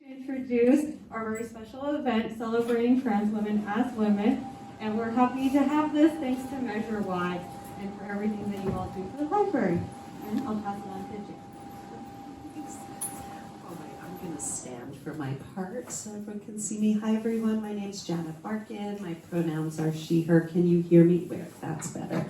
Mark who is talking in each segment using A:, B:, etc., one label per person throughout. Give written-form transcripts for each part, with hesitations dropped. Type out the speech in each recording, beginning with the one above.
A: Introduce our very special event celebrating trans women as women, and we're happy to have this thanks to Measure Y and for everything that you all do for the library. And I'll pass it on to Jane.
B: All right, I'm going to stand for my part so everyone can see me. Hi everyone, my name's Janna Barkin. My pronouns are she, her. Can you hear me? Where? That's better.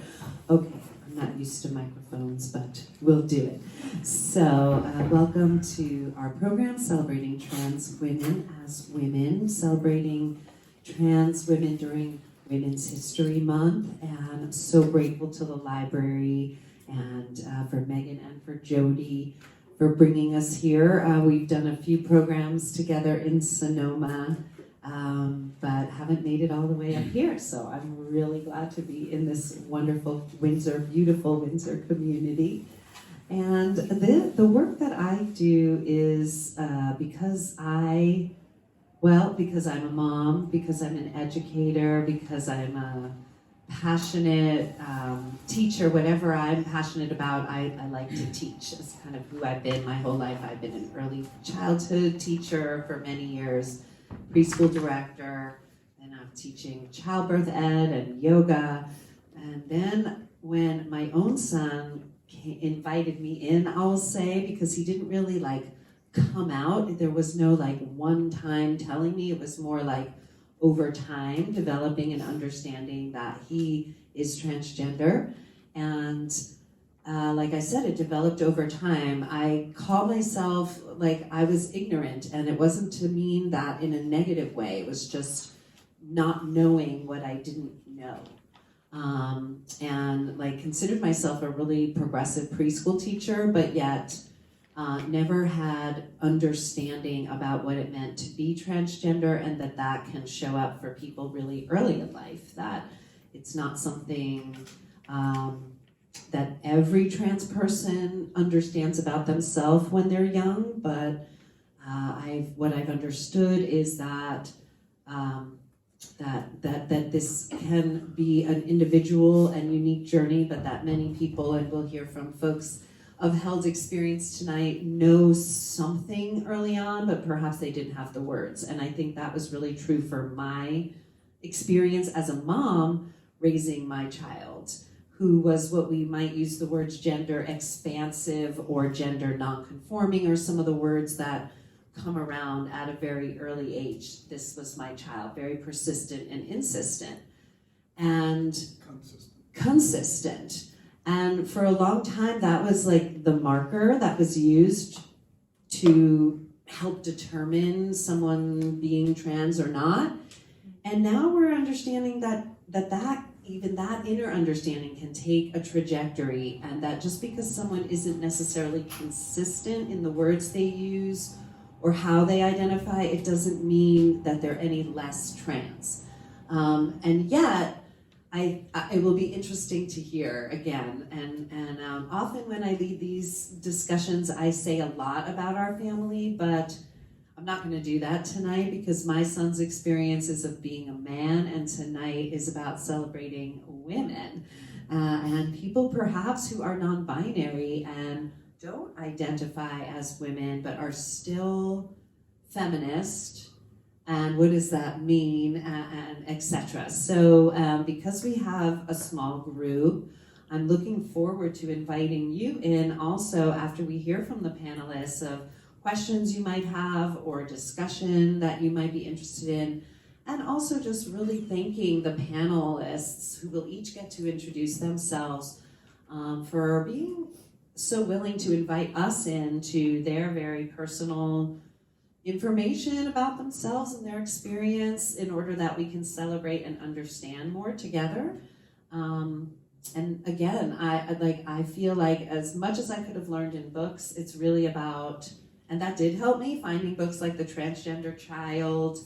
B: Okay, I'm not used to microphones, but we'll do it. So, welcome to our program celebrating trans women as women, celebrating trans women during Women's History Month. And I'm so grateful to the library and for Megan and for Jody for bringing us here. We've done a few programs together in Sonoma, but haven't made it all the way up here. So I'm really glad to be in this wonderful Windsor, beautiful Windsor community. And the work that I do is because I'm a mom, because I'm an educator, because I'm a passionate teacher, whatever I'm passionate about, I like to teach. It's kind of who I've been my whole life. I've been an early childhood teacher for many years, preschool director, and I'm teaching childbirth ed and yoga. And then when my own son invited me in, I'll say, because he didn't really come out, there was no one time telling me, it was more over time developing an understanding that he is transgender. And like I said, it developed over time. I call myself I was ignorant, and it wasn't to mean that in a negative way. It was just not knowing what I didn't know. And considered myself a really progressive preschool teacher, but yet never had understanding about what it meant to be transgender, and that can show up for people really early in life, that it's not something that every trans person understands about themselves when they're young, but what I've understood is that that this can be an individual and unique journey, but that many people, and we'll hear from folks of held experience tonight, know something early on, but perhaps they didn't have the words. And I think that was really true for my experience as a mom raising my child, who was what we might use the words gender expansive or gender nonconforming, or some of the words that come around at a very early age. This was my child, very persistent and insistent and consistent. And for a long time, that was the marker that was used to help determine someone being trans or not. And now we're understanding that even that inner understanding can take a trajectory, and that just because someone isn't necessarily consistent in the words they use or how they identify, it doesn't mean that they're any less trans. And yet, it will be interesting to hear again, and often when I lead these discussions, I say a lot about our family, but I'm not going to do that tonight because my son's experience is of being a man, and tonight is about celebrating women and people perhaps who are non-binary and don't identify as women, but are still feminist. And what does that mean, and etc. So because we have a small group, I'm looking forward to inviting you in also after we hear from the panelists of questions you might have or discussion that you might be interested in, and also just really thanking the panelists who will each get to introduce themselves for being so willing to invite us into their very personal information about themselves and their experience in order that we can celebrate and understand more together. And again, I feel like as much as I could have learned in books, it's really about, and that did help me, finding books like The Transgender Child,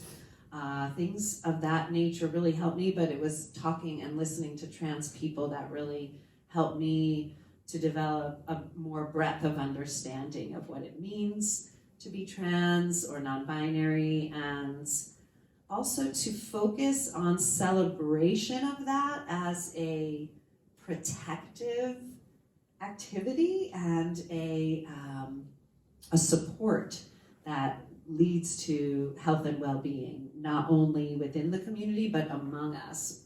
B: things of that nature really helped me, but it was talking and listening to trans people that really helped me to develop a more breadth of understanding of what it means to be trans or non-binary, and also to focus on celebration of that as a protective activity and a support that leads to health and well-being, not only within the community, but among us.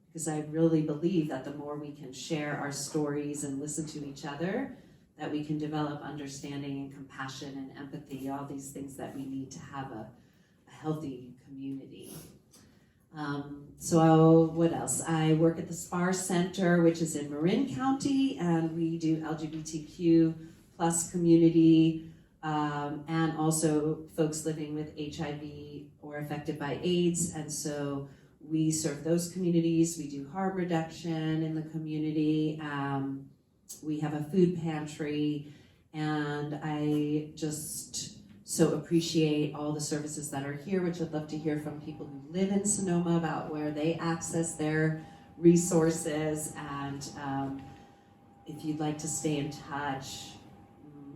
B: Because I really believe that the more we can share our stories and listen to each other, that we can develop understanding and compassion and empathy, all these things that we need to have a healthy community. So what else? I work at the SPAR Center, which is in Marin County, and we do LGBTQ plus community, and also folks living with HIV or affected by AIDS. And so we serve those communities. We do harm reduction in the community. We have a food pantry, and I just so appreciate all the services that are here, which I'd love to hear from people who live in Sonoma about where they access their resources. And if you'd like to stay in touch,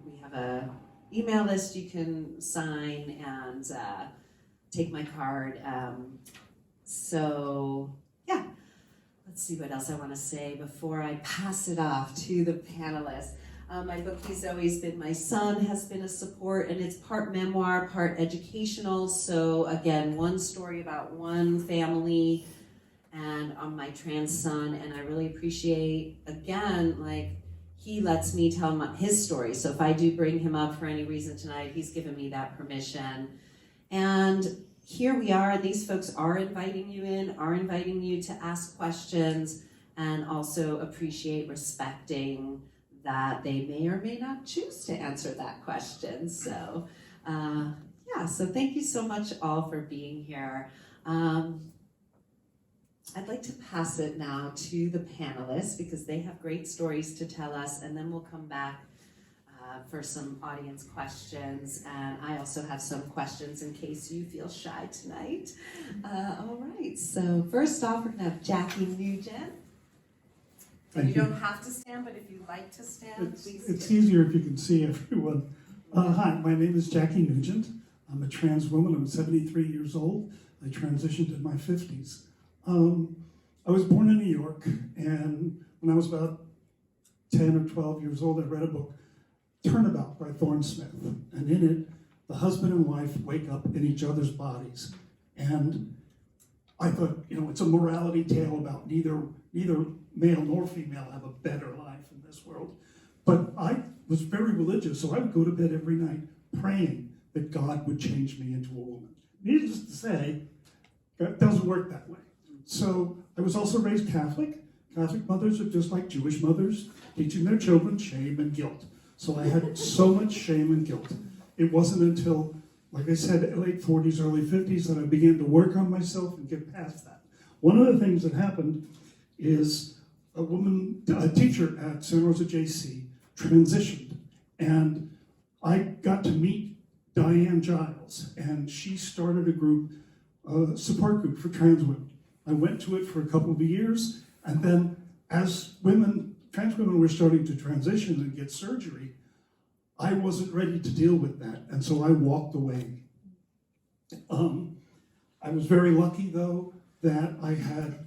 B: we have a email list you can sign and take my card. So yeah, let's see what else I want to say before I pass it off to the panelists. My book, He's Always Been My Son, has been a support, and it's part memoir, part educational. So again, one story about one family and on my trans son, and I really appreciate, again, like, he lets me tell his story. So if I do bring him up for any reason tonight, he's given me that permission. And here we are, these folks are inviting you in, are inviting you to ask questions, and also appreciate respecting that they may or may not choose to answer that question. So yeah, so thank you so much all for being here. I'd like to pass it now to the panelists because they have great stories to tell us, and then we'll come back for some audience questions. And I also have some questions in case you feel shy tonight. All right, so first off, we're gonna have Jacqueline Nugent. You don't have to stand, but if you'd like to stand, please do.
C: It's easier if you can see everyone. Hi, my name is Jackie Nugent. I'm a trans woman. I'm 73 years old. I transitioned in my 50s. I was born in New York, and when I was about 10 or 12 years old, I read a book, Turnabout by Thorne Smith. And in it, the husband and wife wake up in each other's bodies. And I thought, it's a morality tale about neither male nor female have a better life in this world. But I was very religious, so I would go to bed every night praying that God would change me into a woman. Needless to say, it doesn't work that way. So I was also raised Catholic. Catholic mothers are just like Jewish mothers, teaching their children shame and guilt. So I had so much shame and guilt. It wasn't until, like I said, late 40s, early 50s that I began to work on myself and get past that. One of the things that happened is a teacher at Santa Rosa JC transitioned, and I got to meet Diane Giles, and she started a support group for trans women. I went to it for a couple of years, and then as trans women were starting to transition and get surgery, I wasn't ready to deal with that, and so I walked away. I was very lucky, though, that I had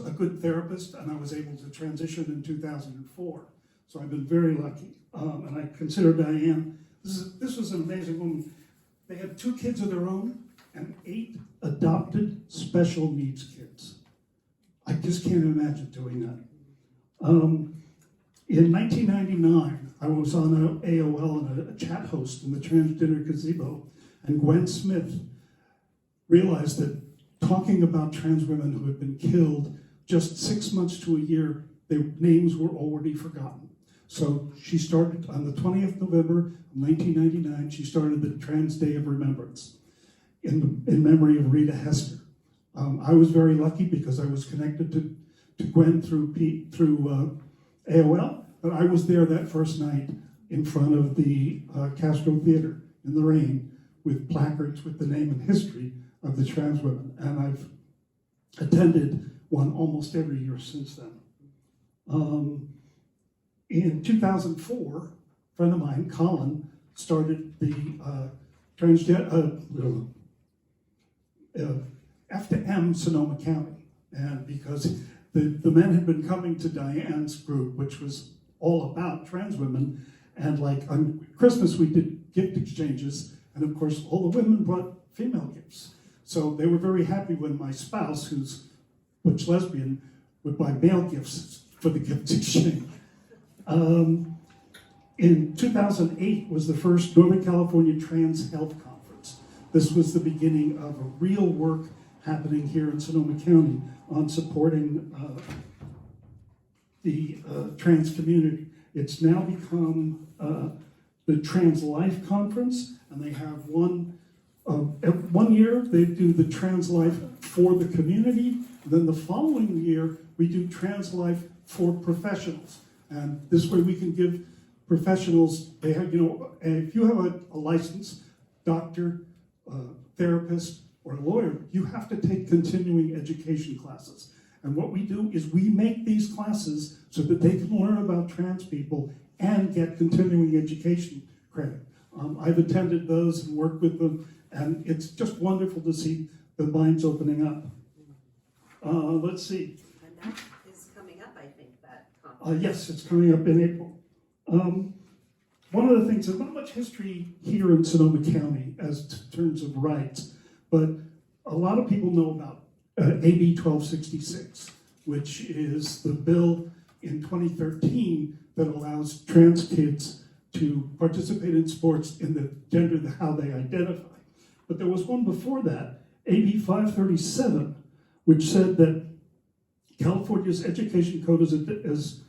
C: a good therapist, and I was able to transition in 2004. So I've been very lucky, and I consider Diane, this was an amazing woman. They have 2 kids of their own and 8 adopted special needs kids. I just can't imagine doing that. In 1999, I was on AOL and a chat host in the Transgender Gazebo, and Gwen Smith realized that talking about trans women who had been killed just 6 months to a year, their names were already forgotten. So she started on the 20th November 1999, she started the Trans Day of Remembrance in memory of Rita Hester. I was very lucky because I was connected to Gwen through AOL, but I was there that first night in front of the Castro Theater in the rain with placards with the name and history of the trans women, and I've attended one almost every year since then. In 2004, a friend of mine, Colin, started the F to M Sonoma County, and because the men had been coming to Diane's group, which was all about trans women, and like on Christmas we did gift exchanges, And of course, all the women brought female gifts. So they were very happy when my spouse, who's butch lesbian, would buy male gifts for the gift exchange. In 2008 was the first Northern California Trans Health Conference. This was the beginning of a real work happening here in Sonoma County on supporting the trans community. It's now become the Trans Life Conference, and they have one year they do the Trans Life for the community. Then the following year we do Trans Life for professionals, and this way we can give professionals. They have, if you have a licensed doctor, therapist, or lawyer, you have to take continuing education classes. And what we do is we make these classes so that they can learn about trans people and get continuing education credit. I've attended those and worked with them, and it's just wonderful to see the minds opening up. Let's see.
B: And that is coming up, I think, that conference.
C: Yes, it's coming up in April. One of the things, there's not much history here in Sonoma County as in terms of rights, but a lot of people know about AB 1266, which is the bill in 2013 that allows trans kids to participate in sports in the gender, how they identify. But there was one before that, AB 537, which said that California's education code is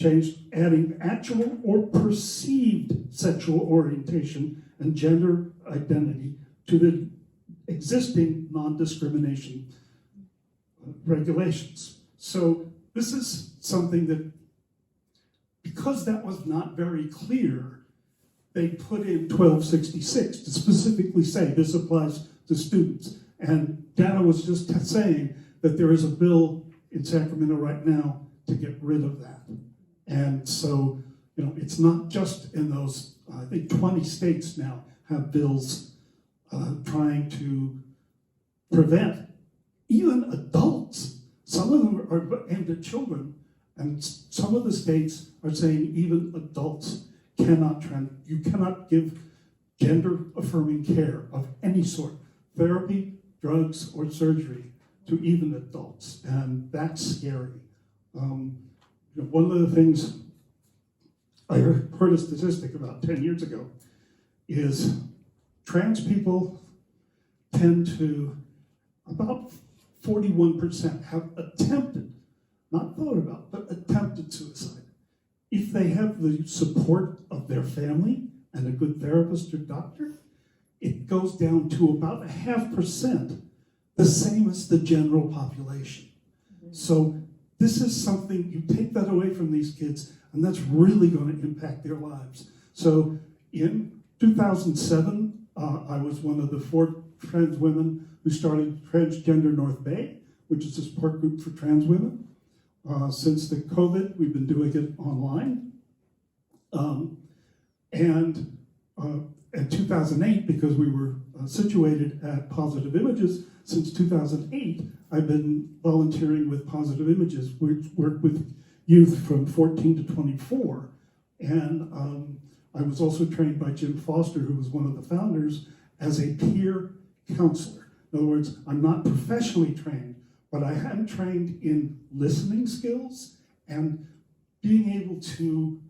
C: changed, adding actual or perceived sexual orientation and gender identity to the existing non-discrimination regulations. So this is something that, because that was not very clear, they put in 1266 to specifically say this applies to students. And Janna was just saying that there is a bill in Sacramento right now to get rid of that. And so, it's not just in those, I think 20 states now have bills trying to prevent even adults. Some of them are aimed at children, and some of the states are saying even adults you cannot give gender-affirming care of any sort, therapy, drugs, or surgery, to even adults, and that's scary. One of the things I heard a statistic about 10 years ago is trans people tend to, about 41% have attempted, not thought about, but attempted suicide. If they have the support of their family and a good therapist or doctor, it goes down to about 0.5%, the same as the general population. Mm-hmm. So this is something, you take that away from these kids, and that's really going to impact their lives. So in 2007, I was one of the 4 trans women who started Transgender North Bay, which is a support group for trans women. Since the COVID, we've been doing it online. And in 2008, because we were situated at Positive Images, since 2008, I've been volunteering with Positive Images, which work with youth from 14 to 24. And I was also trained by Jim Foster, who was one of the founders, as a peer counselor. In other words, I'm not professionally trained, but I am trained in listening skills and being able to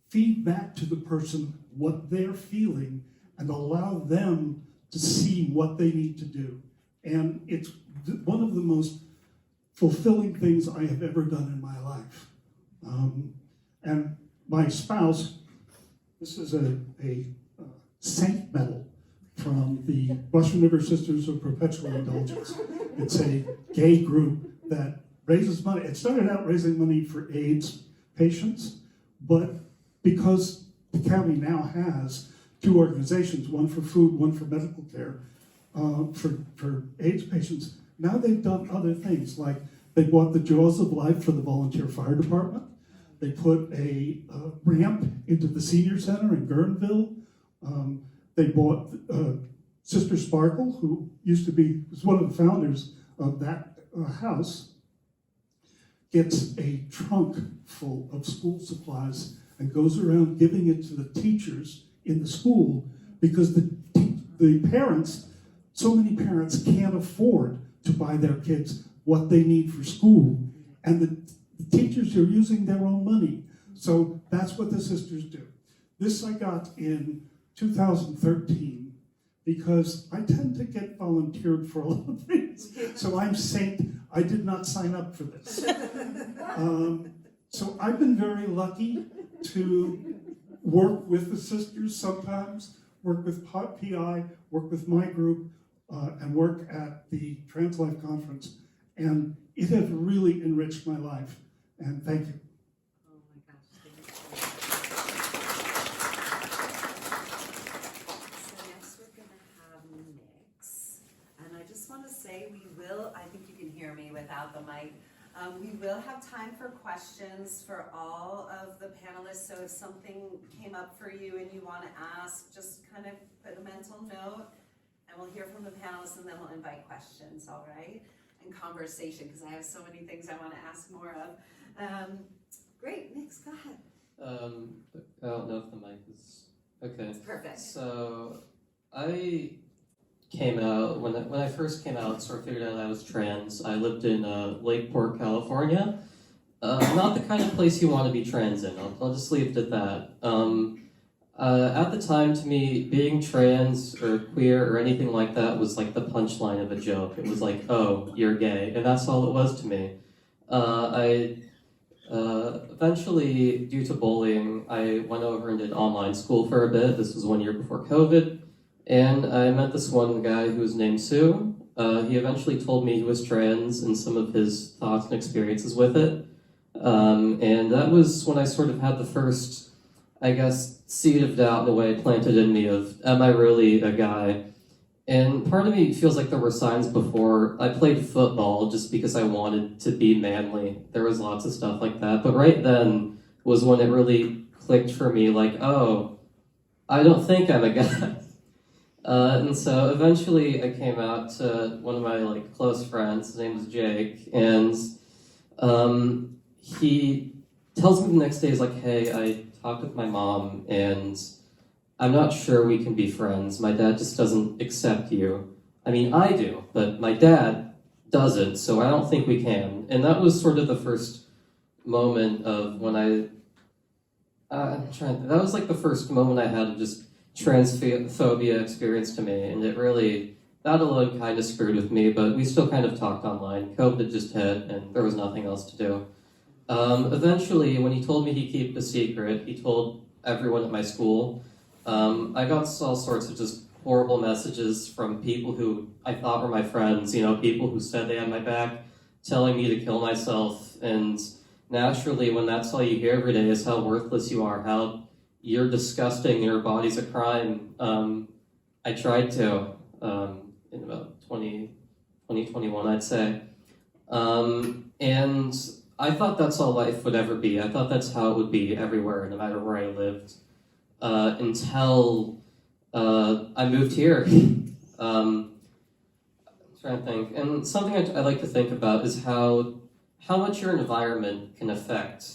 C: feed back to the person what they're feeling and allow them to see what they need to do. And it's one of the most fulfilling things I have ever done in my life. And my spouse, this is a saint medal from the Russian River Sisters of Perpetual Indulgence. It's a gay group that raises money. It started out raising money for AIDS patients, but because the county now has 2 organizations, one for food, one for medical care, for AIDS patients, now they've done other things, like they bought the Jaws of Life for the volunteer fire department. They put a ramp into the senior center in Guerneville. They bought Sister Sparkle, who was one of the founders of that house, gets a trunk full of school supplies and goes around giving it to the teachers in the school because the parents, so many parents can't afford to buy their kids what they need for school, and the teachers are using their own money. So that's what the sisters do. This I got in 2013 because I tend to get volunteered for a lot of things. So I'm saint, I did not sign up for this. So I've been very lucky to work with the sisters sometimes, work with PI, work with my group, and work at the Trans Life Conference. And it has really enriched my life. And thank you.
B: Oh my gosh, thank you. So next we're going to have Nyx. And I just want to say I think you can hear me without the mic. We will have time for questions for all of the panelists. So if something came up for you and you want to ask, just kind of put a mental note and we'll hear from the panelists and then we'll invite questions, all right? And conversation, because I have so many things I want to ask more of. Great, Nyx, go ahead.
D: I don't know if the mic is okay.
B: Perfect.
D: So I came out when I first came out, sort of figured out I was trans. I lived in Lakeport, California. Not the kind of place you want to be trans in. I'll just leave it at that. At the time, to me, being trans or queer or anything like that was like the punchline of a joke. It was like, oh, you're gay, and that's all it was to me. I eventually, due to bullying, I went over and did online school for a bit. This was 1 year before COVID. And I met this one guy who was named Sue. He eventually told me he was trans and some of his thoughts and experiences with it. And that was when I sort of had the first, I guess, seed of doubt in a way planted in me of, am I really a guy? And part of me feels like there were signs before. I played football just because I wanted to be manly. There was lots of stuff like that. But right then was when it really clicked for me, like, oh, I don't think I'm a guy. And so eventually I came out to one of my close friends. His name was Jake, and he tells me the next day, he's like, hey, I talked with my mom, and I'm not sure we can be friends. My dad just doesn't accept you. I mean, I do, but my dad doesn't, so I don't think we can. And that was sort of the first moment of when that was like the first moment I had of just transphobia experience to me, and it really, that alone kind of screwed with me, but we still kind of talked online. COVID had just hit, and there was nothing else to do. Eventually, when he told me he'd keep the secret, he told everyone at my school. I got all sorts of just horrible messages from people who I thought were my friends, people who said they had my back, telling me to kill myself, and naturally, when that's all you hear every day is how worthless you are, how you're disgusting, your body's a crime. I tried to, in about 2021, I'd say. And I thought that's all life would ever be. I thought that's how it would be everywhere, no matter where I lived. Until I moved here. I'm trying to think. And something I like to think about is how much your environment can affect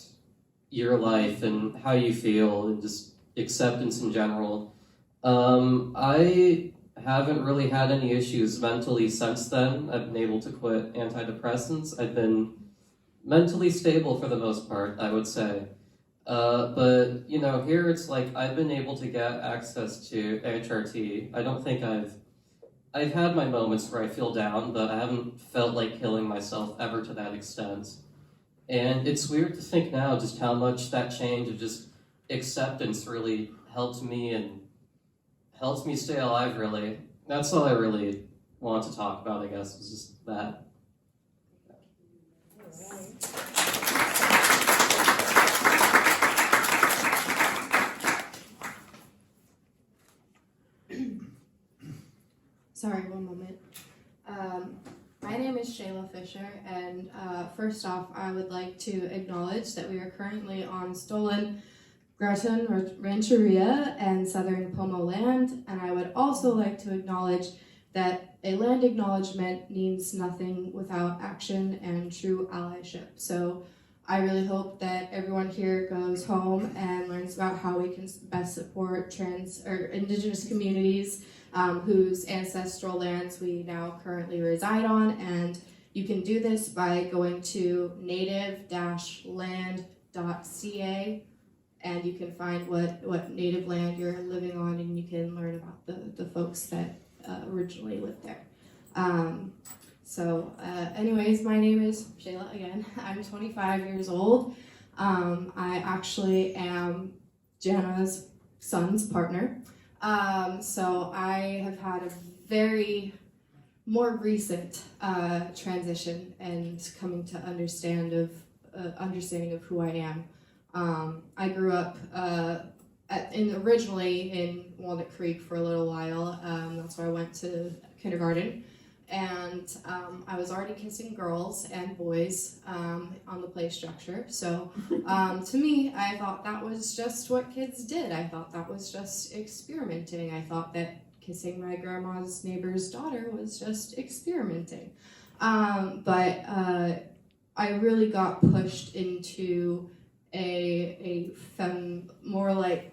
D: your life and how you feel and just acceptance in general. I haven't really had any issues mentally since then. I've been able to quit antidepressants. I've been mentally stable for the most part, I would say. But, here it's like I've been able to get access to HRT. I don't think I've had my moments where I feel down, but I haven't felt like killing myself ever to that extent. And it's weird to think now just how much that change of just acceptance really helped me and helps me stay alive, really. That's all I really want to talk about, I guess, was just that.
E: Sorry, one moment. My name is Chayla Fischer, and first off, I would like to acknowledge that we are currently on stolen Groton Rancheria and Southern Pomo land, and I would also like to acknowledge that a land acknowledgement means nothing without action and true allyship. So I really hope that everyone here goes home and learns about how we can best support trans or Indigenous communities whose ancestral lands we now currently reside on. And you can do this by going to native-land.ca, and you can find what native land you're living on, and you can learn about the folks that originally lived there. Anyways, my name is Chayla again. I'm 25 years old. I actually am Janna's son's partner. So I have had a very more recent transition and coming to understanding of who I am. I grew up originally in Walnut Creek for a little while. That's where I went to kindergarten. And I was already kissing girls and boys on the play structure. So to me, I thought that was just what kids did. I thought that was just experimenting. I thought that kissing my grandma's neighbor's daughter was just experimenting. But I really got pushed into more like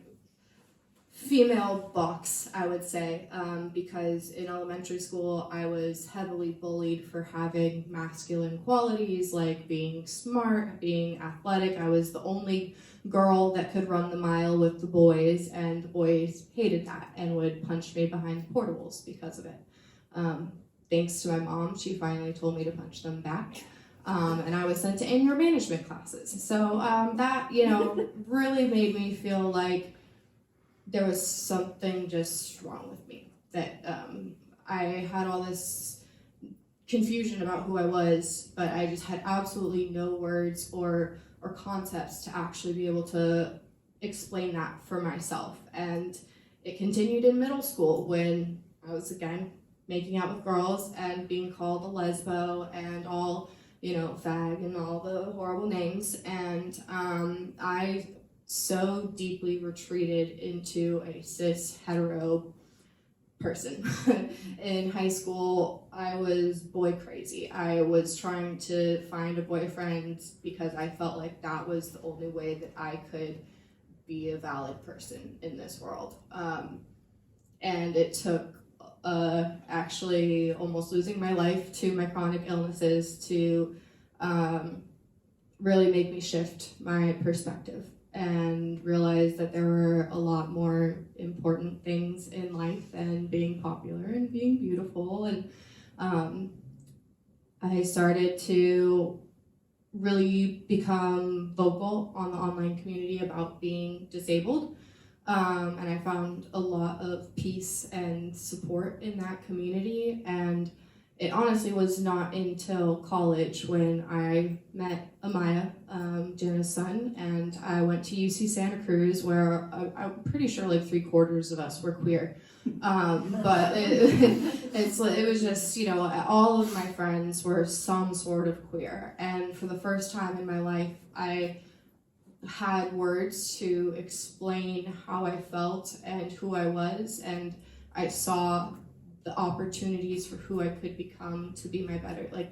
E: female box, I would say, because in elementary school I was heavily bullied for having masculine qualities like being smart, being athletic. I was the only girl that could run the mile with the boys, and the boys hated that and would punch me behind the portables because of it. Thanks to my mom, she finally told me to punch them back. And I was sent to anger management classes. So that, really made me feel like there was something just wrong with me. That I had all this confusion about who I was, but I just had absolutely no words or concepts to actually be able to explain that for myself. And it continued in middle school when I was, again, making out with girls and being called a lesbo and all, fag and all the horrible names. And I so deeply retreated into a cis hetero person. In high school, I was boy crazy. I was trying to find a boyfriend because I felt like that was the only way that I could be a valid person in this world. And it took actually almost losing my life to my chronic illnesses to really make me shift my perspective and realize that there were a lot more important things in life than being popular and being beautiful. And I started to really become vocal on the online community about being disabled. And I found a lot of peace and support in that community. And it honestly was not until college when I met Amaya, Janna's son, and I went to UC Santa Cruz, where I'm pretty sure like 3/4 of us were queer. But it was just, all of my friends were some sort of queer. And for the first time in my life, I had words to explain how I felt and who I was, and I saw the opportunities for who I could become to be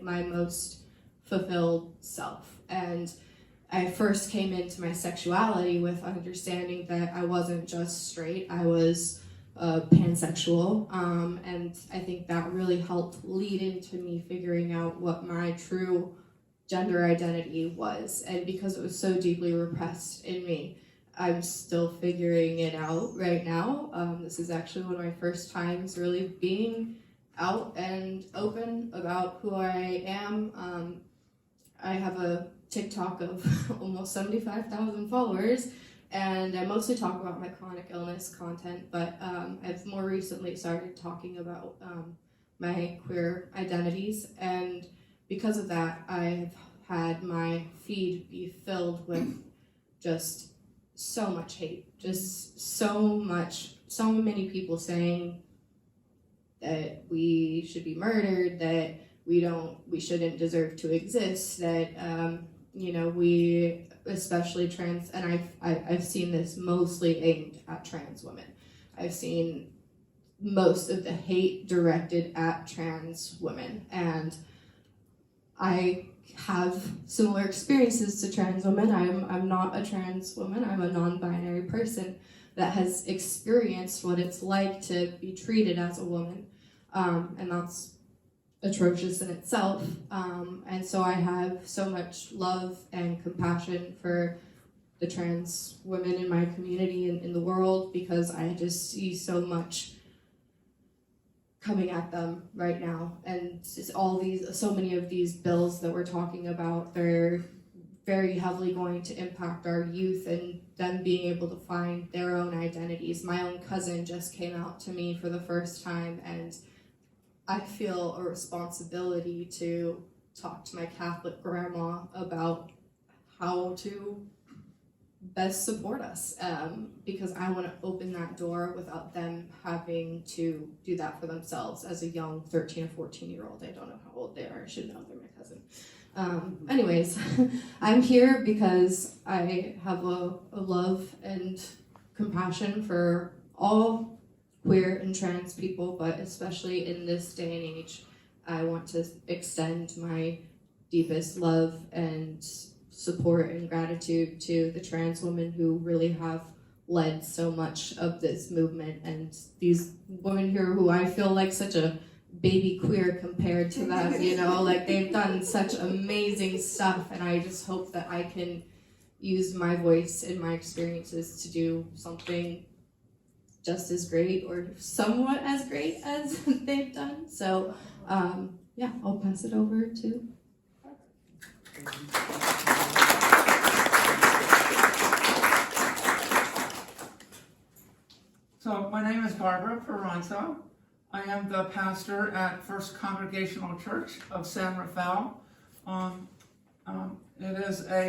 E: my most fulfilled self. And I first came into my sexuality with understanding that I wasn't just straight, I was pansexual, and I think that really helped lead into me figuring out what my true gender identity was. And because it was so deeply repressed in me, I'm still figuring it out right now. This is actually one of my first times really being out and open about who I am. I have a TikTok of almost 75,000 followers, and I mostly talk about my chronic illness content, but I've more recently started talking about my queer identities, and because of that, I've had my feed be filled with just so much hate, just so many people saying that we should be murdered, that we shouldn't deserve to exist, that we, especially trans, and I've seen this mostly aimed at trans women. I've seen most of the hate directed at trans women, and I have similar experiences to trans women. I'm not a trans woman, I'm a non-binary person that has experienced what it's like to be treated as a woman. And that's atrocious in itself. And so I have so much love and compassion for the trans women in my community and in the world, because I just see so much coming at them right now. And it's so many of these bills that we're talking about, they're very heavily going to impact our youth and them being able to find their own identities. My own cousin just came out to me for the first time, and I feel a responsibility to talk to my Catholic grandma about how to best support us, because I want to open that door without them having to do that for themselves as a young 13 or 14-year-old. I don't know how old they are. I should know, they're my cousin. Anyways, I'm here because I have a love and compassion for all queer and trans people, but especially in this day and age, I want to extend my deepest love and support and gratitude to the trans women who really have led so much of this movement, and these women here who I feel like such a baby queer compared to them, you know, like they've done such amazing stuff, and I just hope that I can use my voice and my experiences to do something just as great or somewhat as great as they've done. So yeah, I'll pass it over to
F: So my name is Barbara Peronteau. I am the pastor at First Congregational Church of San Rafael.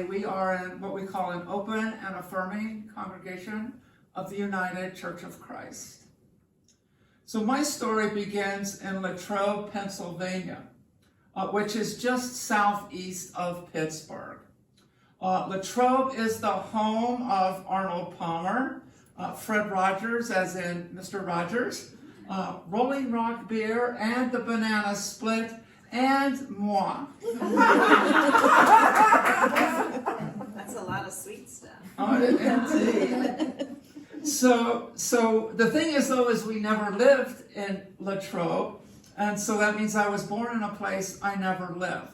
F: We are in what we call an open and affirming congregation of the United Church of Christ. So my story begins in Latrobe, Pennsylvania, which is just southeast of Pittsburgh. Latrobe is the home of Arnold Palmer, Fred Rogers, as in Mr. Rogers, Rolling Rock Beer, and the Banana Split, and moi.
G: That's a lot of sweet stuff.
F: Indeed. So the thing is, though, is we never lived in Latrobe, and so that means I was born in a place I never lived.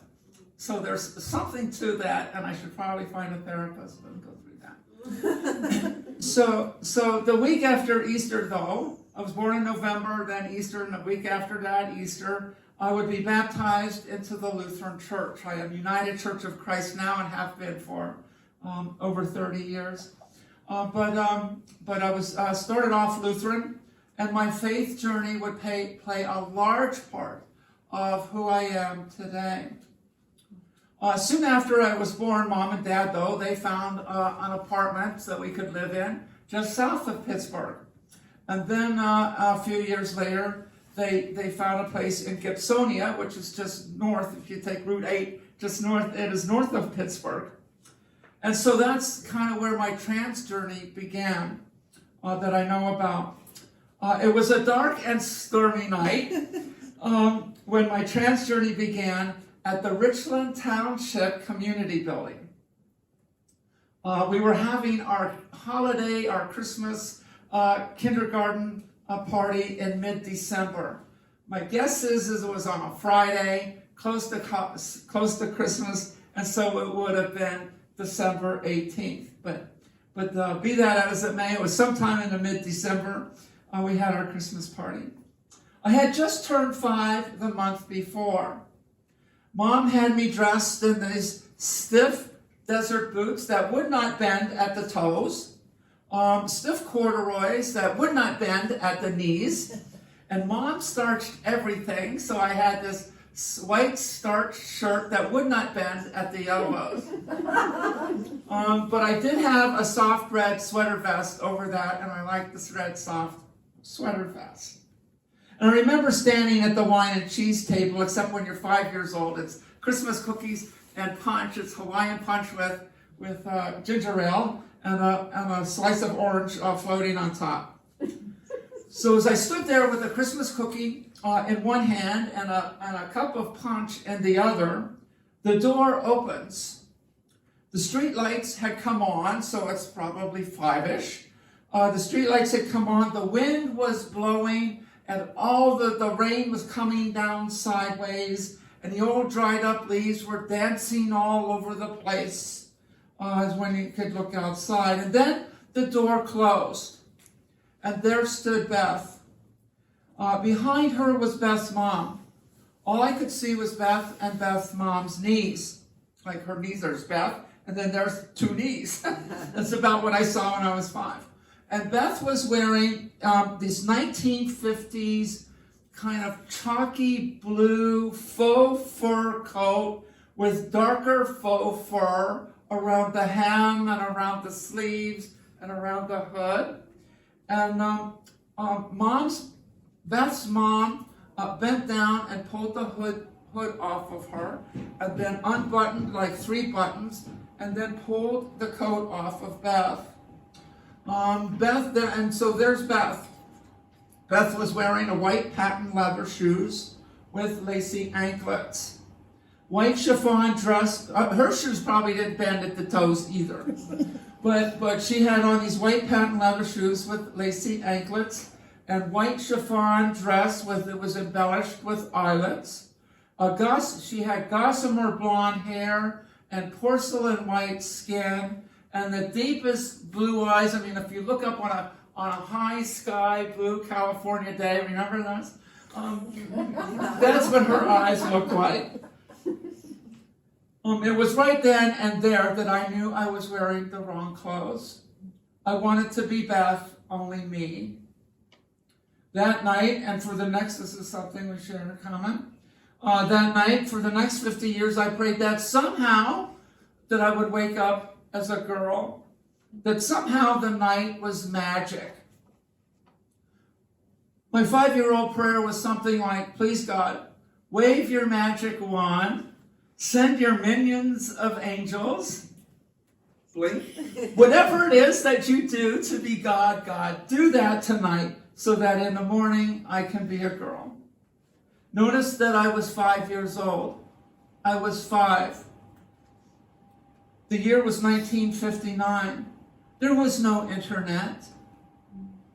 F: So there's something to that, and I should probably find a therapist and go through that. So the week after Easter, though, I was born in November, then Easter, and the week after that, Easter, I would be baptized into the Lutheran Church. I am United Church of Christ now and have been for over 30 years. But I was started off Lutheran, and my faith journey would play a large part of who I am today. Soon after I was born, Mom and Dad, though, they found an apartment that we could live in just south of Pittsburgh. And then a few years later, they found a place in Gibsonia, which is just north. If you take Route 8, just north, it is north of Pittsburgh. And so that's kind of where my trans journey began, that I know about. It was a dark and stormy night when my trans journey began at the Richland Township Community Building. We were having our holiday, our Christmas kindergarten party in mid-December. My guess is it was on a Friday, close to Christmas, and so it would have been December 18th. But be that as it may, it was sometime in the mid-December. We had our Christmas party. I had just turned 5 the month before. Mom had me dressed in these stiff desert boots that would not bend at the toes, stiff corduroys that would not bend at the knees, and Mom starched everything, so I had this white starched shirt that would not bend at the elbows. But I did have a soft red sweater vest over that, and I liked this red soft sweater vest. And I remember standing at the wine and cheese table, except when you're 5 years old, it's Christmas cookies and punch. It's Hawaiian punch with ginger ale and a slice of orange floating on top. So as I stood there with a Christmas cookie in one hand and a cup of punch in the other, The door opens. The street lights had come on, so it's probably 5-ish. The street lights had come on, the wind was blowing, and all the rain was coming down sideways, and the old dried up leaves were dancing all over the place as when you could look outside. And then the door closed, and there stood Beth. Behind her was Beth's mom. All I could see was Beth and Beth's mom's knees. Like her knees, there's Beth, and then there's 2 knees. That's about what I saw when I was 5. And Beth was wearing these 1950s kind of chalky blue faux fur coat with darker faux fur around the hem and around the sleeves and around the hood. And Beth's mom bent down and pulled the hood off of her, and then unbuttoned like 3 buttons, and then pulled the coat off of Beth. And so there's Beth. Beth was wearing a white patent leather shoes with lacy anklets. White chiffon dress. Her shoes probably didn't bend at the toes either. But she had on these white patent leather shoes with lacy anklets and white chiffon dress it was embellished with eyelets. She had gossamer blonde hair and porcelain white skin and the deepest blue eyes. I mean, if you look up on a high sky blue California day, remember that? That's what her eyes looked like. It was right then and there that I knew I was wearing the wrong clothes. I wanted to be Beth, only me. That night, and for the next, this is something we share in common. That night, for the next 50 years, I prayed that somehow that I would wake up as a girl, that somehow the night was magic. My 5-year-old prayer was something like, please God, wave your magic wand, send your minions of angels, blink, whatever it is that you do to be God, do that tonight so that in the morning I can be a girl. Notice that I was 5 years old. I was 5. The year was 1959. There was no internet.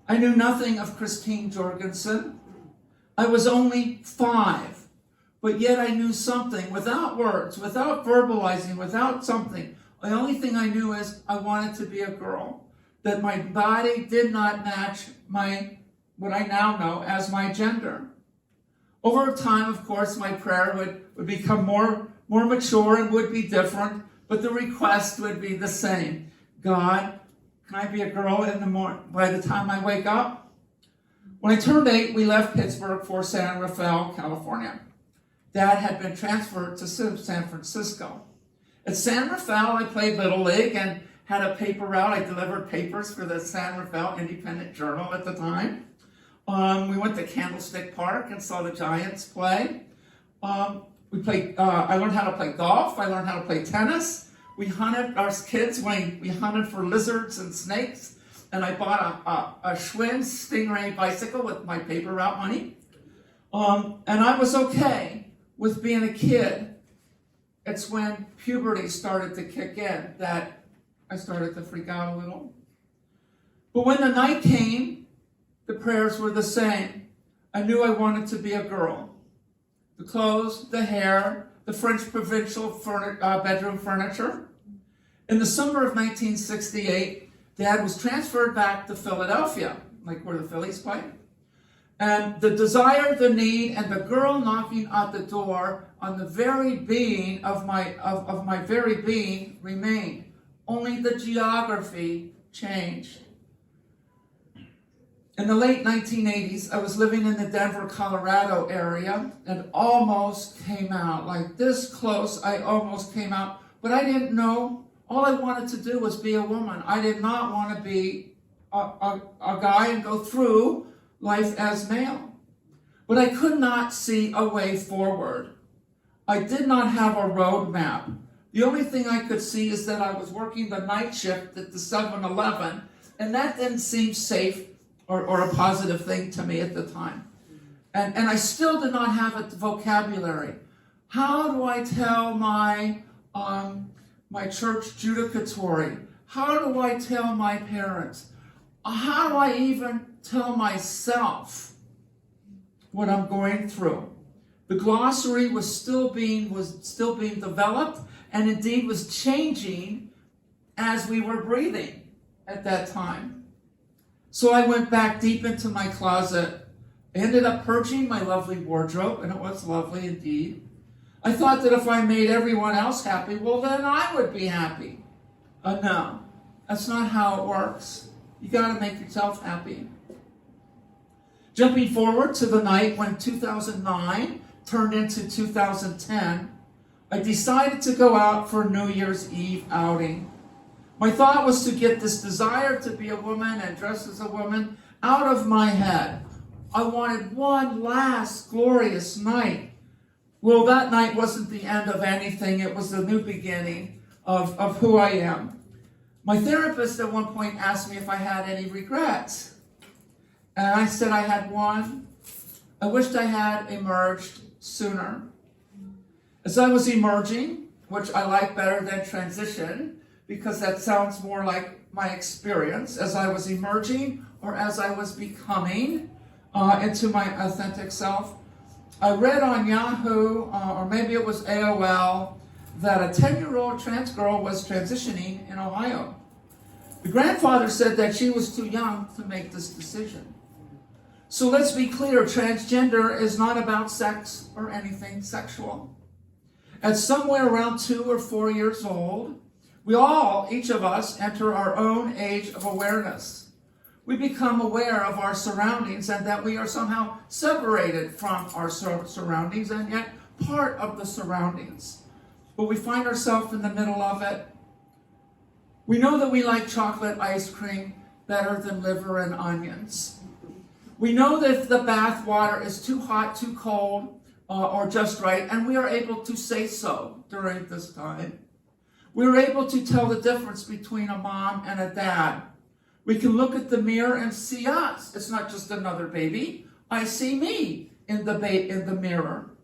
F: I knew nothing of Christine Jorgensen. I was only 5, but yet I knew something without words, without verbalizing, without something. The only thing I knew is I wanted to be a girl, that my body did not match what I now know as my gender. Over time, of course, my prayer would become more mature and would be different, but the request would be the same. God, can I be a girl in the morning by the time I wake up? When I turned 8, we left Pittsburgh for San Rafael, California. Dad had been transferred to San Francisco. At San Rafael, I played Little League and had a paper route. I delivered papers for the San Rafael Independent Journal at the time. We went to Candlestick Park and saw the Giants play. I learned how to play golf. I learned how to play tennis. We hunted, our kids, we hunted for lizards and snakes. And I bought a Schwinn Stingray bicycle with my paper route money. And I was okay with being a kid. It's when puberty started to kick in that I started to freak out a little. But when the night came, the prayers were the same. I knew I wanted to be a girl. The clothes, the hair, the French provincial bedroom furniture. In the summer of 1968, Dad was transferred back to Philadelphia, like where the Phillies play. And the desire, the need, and the girl knocking at the door on the very being of my very being remained. Only the geography changed. In the late 1980s, I was living in the Denver, Colorado area and almost came out. Like this close, I almost came out. But I didn't know. All I wanted to do was be a woman. I did not want to be a guy and go through life as male. But I could not see a way forward. I did not have a roadmap. The only thing I could see is that I was working the night shift at the 7-Eleven, and that didn't seem safe or a positive thing to me at the time. And I still did not have a vocabulary. How do I tell my church judicatory? How do I tell my parents? How do I even tell myself what I'm going through? The glossary was still being developed, and indeed was changing as we were breathing at that time. So I went back deep into my closet. I ended up purging my lovely wardrobe, and it was lovely indeed. I thought that if I made everyone else happy, well, then I would be happy. No, that's not how it works. You got to make yourself happy. Jumping forward to the night when 2009 turned into 2010, I decided to go out for New Year's Eve outing. My thought was to get this desire to be a woman and dress as a woman out of my head. I wanted one last glorious night. Well, that night wasn't the end of anything. It was the new beginning of who I am. My therapist at one point asked me if I had any regrets. And I said I had one. I wished I had emerged sooner. As I was emerging, which I like better than transition, because that sounds more like my experience, as I was emerging or as I was becoming into my authentic self, I read on Yahoo, or maybe it was AOL, that a 10-year-old trans girl was transitioning in Ohio. The grandfather said that she was too young to make this decision. So let's be clear, transgender is not about sex or anything sexual. At somewhere around 2 or 4 years old, we all, each of us, enter our own age of awareness. We become aware of our surroundings and that we are somehow separated from our surroundings and yet part of the surroundings. But we find ourselves in the middle of it. We know that we like chocolate ice cream better than liver and onions. We know that if the bath water is too hot, too cold, or just right, and we are able to say so during this time. We're able to tell the difference between a mom and a dad. We can look at the mirror and see us. It's not just another baby. I see me in the mirror.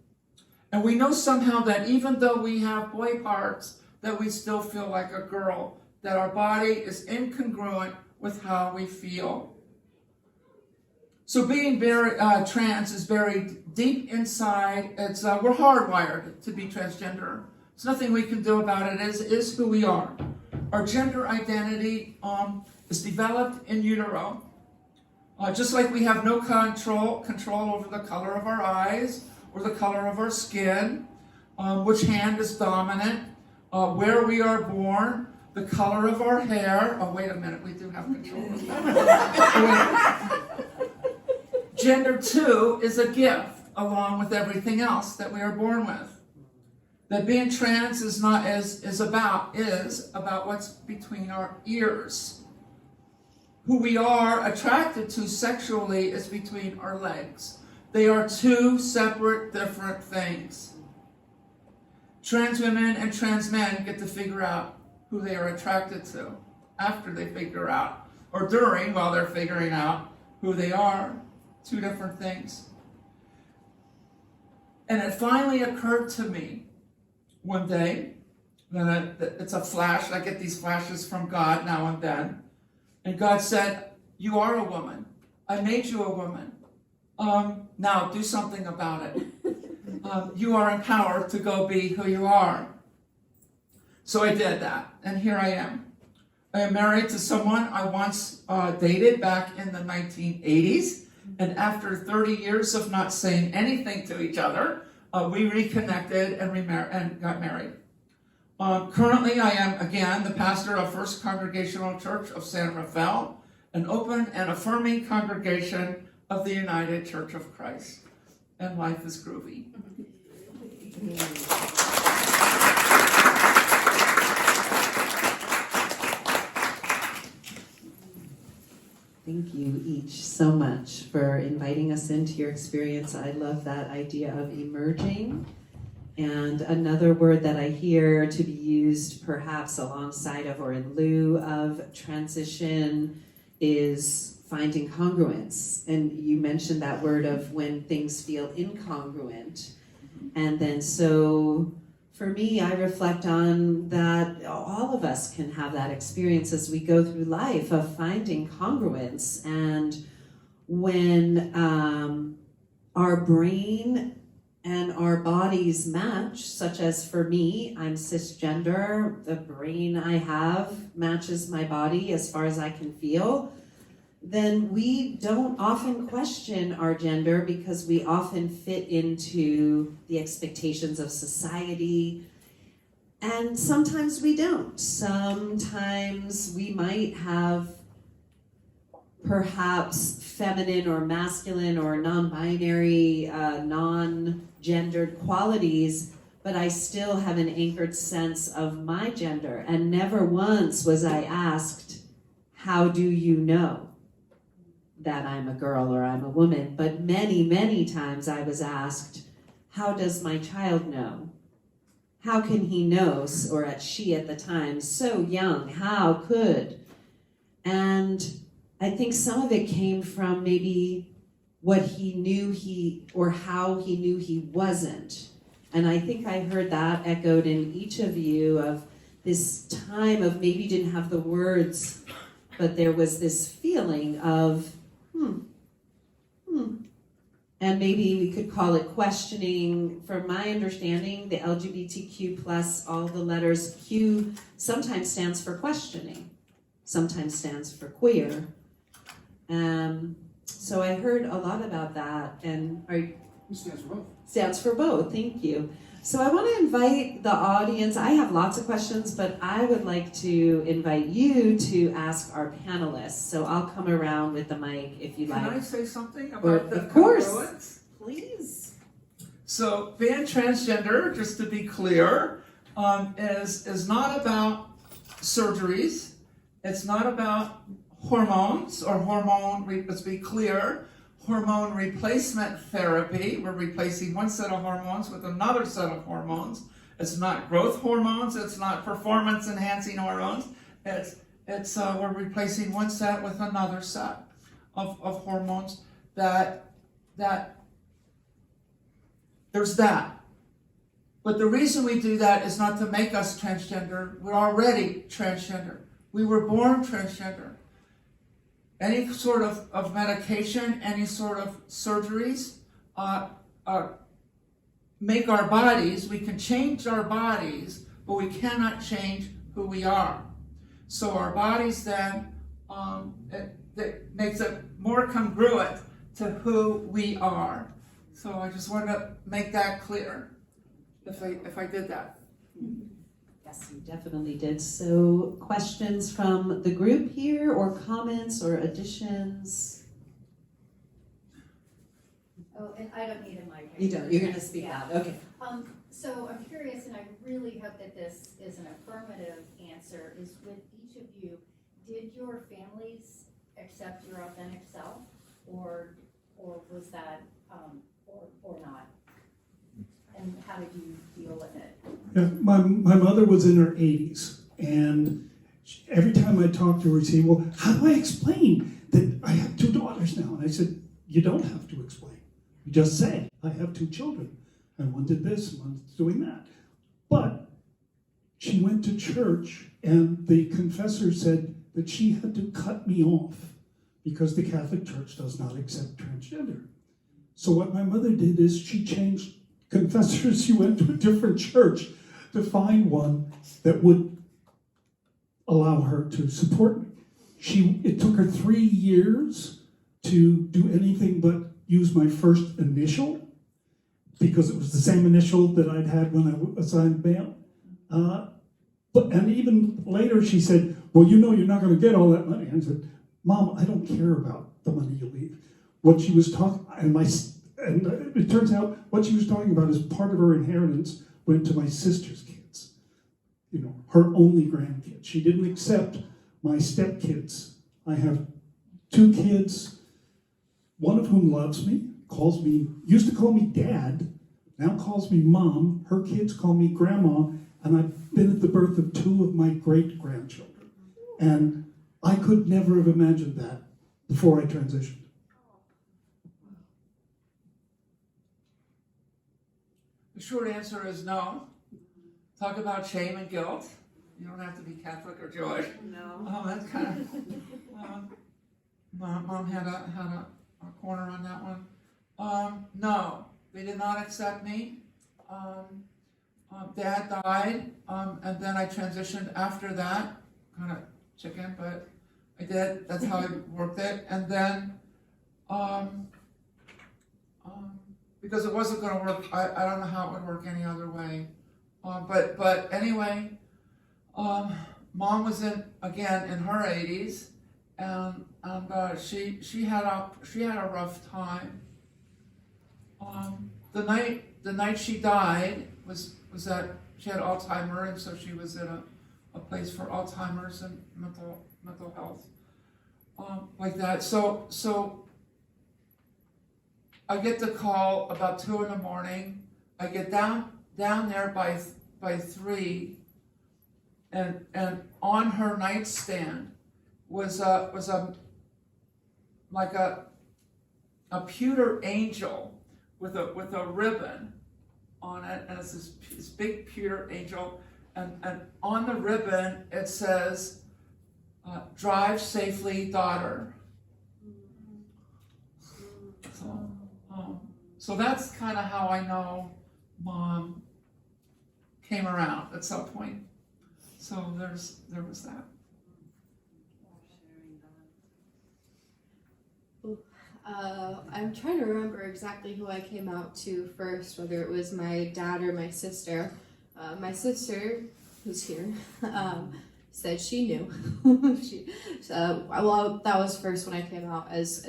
F: And we know somehow that even though we have boy parts, that we still feel like a girl, that our body is incongruent with how we feel. So being very trans is buried deep inside. It's we're hardwired to be transgender. There's nothing we can do about it. It is who we are. Our gender identity is developed in utero. Just like we have no control over the color of our eyes or the color of our skin, which hand is dominant, where we are born, the color of our hair. Oh, wait a minute, we do have control of that. Gender, too, is a gift, along with everything else that we are born with. That being trans is about what's between our ears. Who we are attracted to sexually is between our legs. They are two separate, different things. Trans women and trans men get to figure out who they are attracted to after they figure out, or during, while they're figuring out who they are. Two different things. And it finally occurred to me one day, it's a flash, I get these flashes from God now and then, and God said, you are a woman. I made you a woman. Now do something about it. You are empowered to go be who you are. So I did that, and here I am. I am married to someone I once dated back in the 1980s. And after 30 years of not saying anything to each other, we reconnected and got married. Currently, I am, again, the pastor of First Congregational Church of San Rafael, an open and affirming congregation of the United Church of Christ. And life is groovy.
B: Thank you each so much for inviting us into your experience. I love that idea of emerging. And another word that I hear to be used perhaps alongside of or in lieu of transition is finding congruence. And you mentioned that word of when things feel incongruent. And then so for me, I reflect on that all of us can have that experience as we go through life of finding congruence. And when our brain and our bodies match, such as for me, I'm cisgender, the brain I have matches my body as far as I can feel, then we don't often question our gender because we often fit into the expectations of society. And sometimes we don't. Sometimes we might have perhaps feminine or masculine or non-binary, non-gendered qualities, but I still have an anchored sense of my gender. And never once was I asked, how do you know that I'm a girl or I'm a woman? But many, many times I was asked, how does my child know? How can he know, or she at the time, so young, how could? And I think some of it came from maybe what he knew or how he knew he wasn't. And I think I heard that echoed in each of you of this time of maybe you didn't have the words, but there was this feeling of, And maybe we could call it questioning. From my understanding, the LGBTQ plus, all the letters, Q sometimes stands for questioning, sometimes stands for queer. So I heard a lot about that, and
H: It stands for both.
B: Stands for both, thank you. So I want to invite the audience. I have lots of questions, but I would like to invite you to ask our panelists. So I'll come around with the mic if you
F: Can
B: like.
F: I say something
B: Or,
F: about the
B: of course.
F: congruence?
B: Please.
F: So being transgender, just to be clear, is not about surgeries. It's not about hormones or let's be clear, hormone replacement therapy. We're replacing one set of hormones with another set of hormones. It's not growth hormones. It's not performance enhancing hormones. We're replacing one set with another set of hormones that there's that. But the reason we do that is not to make us transgender. We're already transgender. We were born transgender. Any sort of medication, any sort of surgeries make our bodies, we can change our bodies, but we cannot change who we are. So our bodies then, it makes it more congruent to who we are. So I just wanted to make that clear, if I did that.
B: Yes, you definitely did. So questions from the group here, or comments or additions?
I: Oh, and I don't need a mic.
B: You don't, you're gonna speak
I: Yeah.
B: out, okay.
I: So I'm curious, and I really hope that this is an affirmative answer, is with each of you, did your families accept your authentic self, or was that, or not? And how did you deal with it?
C: Yeah, my mother was in her 80s, and every time I talked to her, she'd say, well, how do I explain that I have 2 daughters now? And I said, you don't have to explain. You just say, I have 2 children, and one did this, and one's doing that. But she went to church, and the confessor said that she had to cut me off because the Catholic Church does not accept transgender. So what my mother did is she changed confessors. She went to a different church to find one that would allow her to support me. It took her 3 years to do anything but use my first initial, because it was the same initial that I'd had when I assigned bail. And even later she said, well, you know you're not going to get all that money. And I said, Mom, I don't care about the money you leave. What she was talking, and it turns out what she was talking about is part of her inheritance went to my sister's kids, her only grandkids. She didn't accept my stepkids. I have 2 kids, one of whom loves me, used to call me Dad, now calls me Mom. Her kids call me Grandma, and I've been at the birth of 2 of my great-grandchildren. And I could never have imagined that before I transitioned.
F: The short answer is no. Talk about shame and guilt. You don't have to be Catholic or Jewish.
G: No.
F: Oh, that's kind of. Mom had a corner on that one. No, they did not accept me. Dad died, and then I transitioned after that. Kind of chicken, but I did. That's how I worked it. And then, because it wasn't going to work, I don't know how it would work any other way. But anyway, Mom was in her 80s, and she had a rough time. The night she died was that she had Alzheimer's, and so she was in a place for Alzheimer's and mental health, like that. So I get the call about 2 a.m. I get down there by 3, and on her nightstand was like a pewter angel with a ribbon on it, and it's this big pewter angel, and on the ribbon it says, "Drive safely, daughter." So that's kind of how I know Mom came around at some point. So there was that.
E: I'm trying to remember exactly who I came out to first, whether it was my dad or my sister. My sister, who's here, said she knew. Well, that was first when I came out as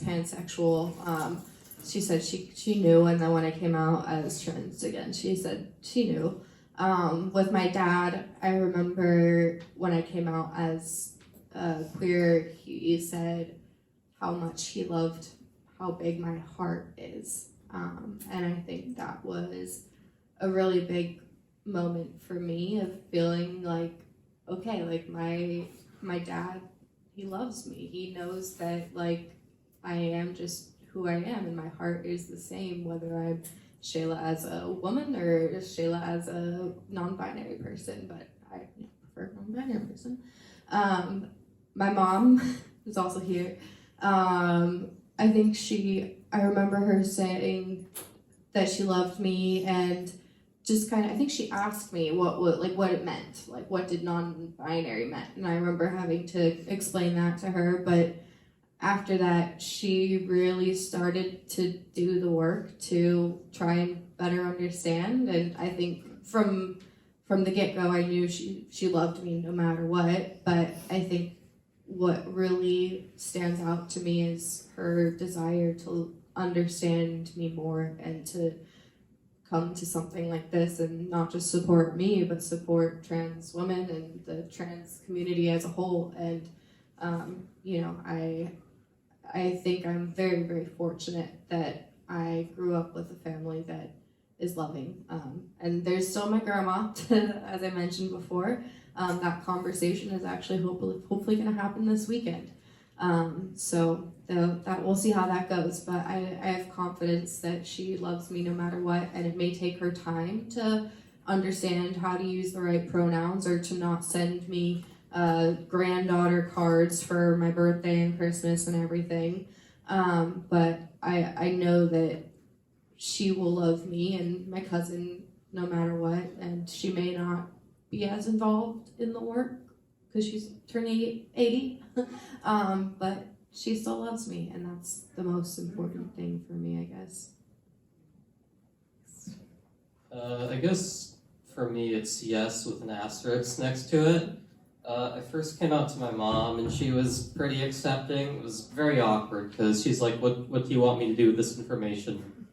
E: pansexual. She said she knew, and then when I came out as trans again, she said she knew. With my dad, I remember when I came out as queer, he said how much he loved how big my heart is. And I think that was a really big moment for me of feeling like, okay, like my dad, he loves me. He knows that like I am just who I am, and my heart is the same, whether I'm Chayla as a woman or Chayla as a non-binary person, but I prefer non-binary person. My mom is also here. I think I remember her saying that she loved me, and just kind of, I think she asked me what it meant, like what did non-binary meant, and I remember having to explain that to her. But after that, she really started to do the work to try and better understand, and I think from the get-go, I knew she loved me no matter what. But I think what really stands out to me is her desire to understand me more and to come to something like this and not just support me, but support trans women and the trans community as a whole. And I think I'm very, very fortunate that I grew up with a family that is loving. And there's still my grandma, as I mentioned before. That conversation is actually hopefully going to happen this weekend. So that we'll see how that goes. But I have confidence that she loves me no matter what, and it may take her time to understand how to use the right pronouns or to not send me granddaughter cards for my birthday and Christmas and everything. But I know that she will love me and my cousin no matter what, and she may not be as involved in the work because she's turning 80, but she still loves me, and that's the most important thing for me, I guess.
D: I guess for me it's yes with an asterisk next to it. I first came out to my mom, and she was pretty accepting. It was very awkward because she's like, what do you want me to do with this information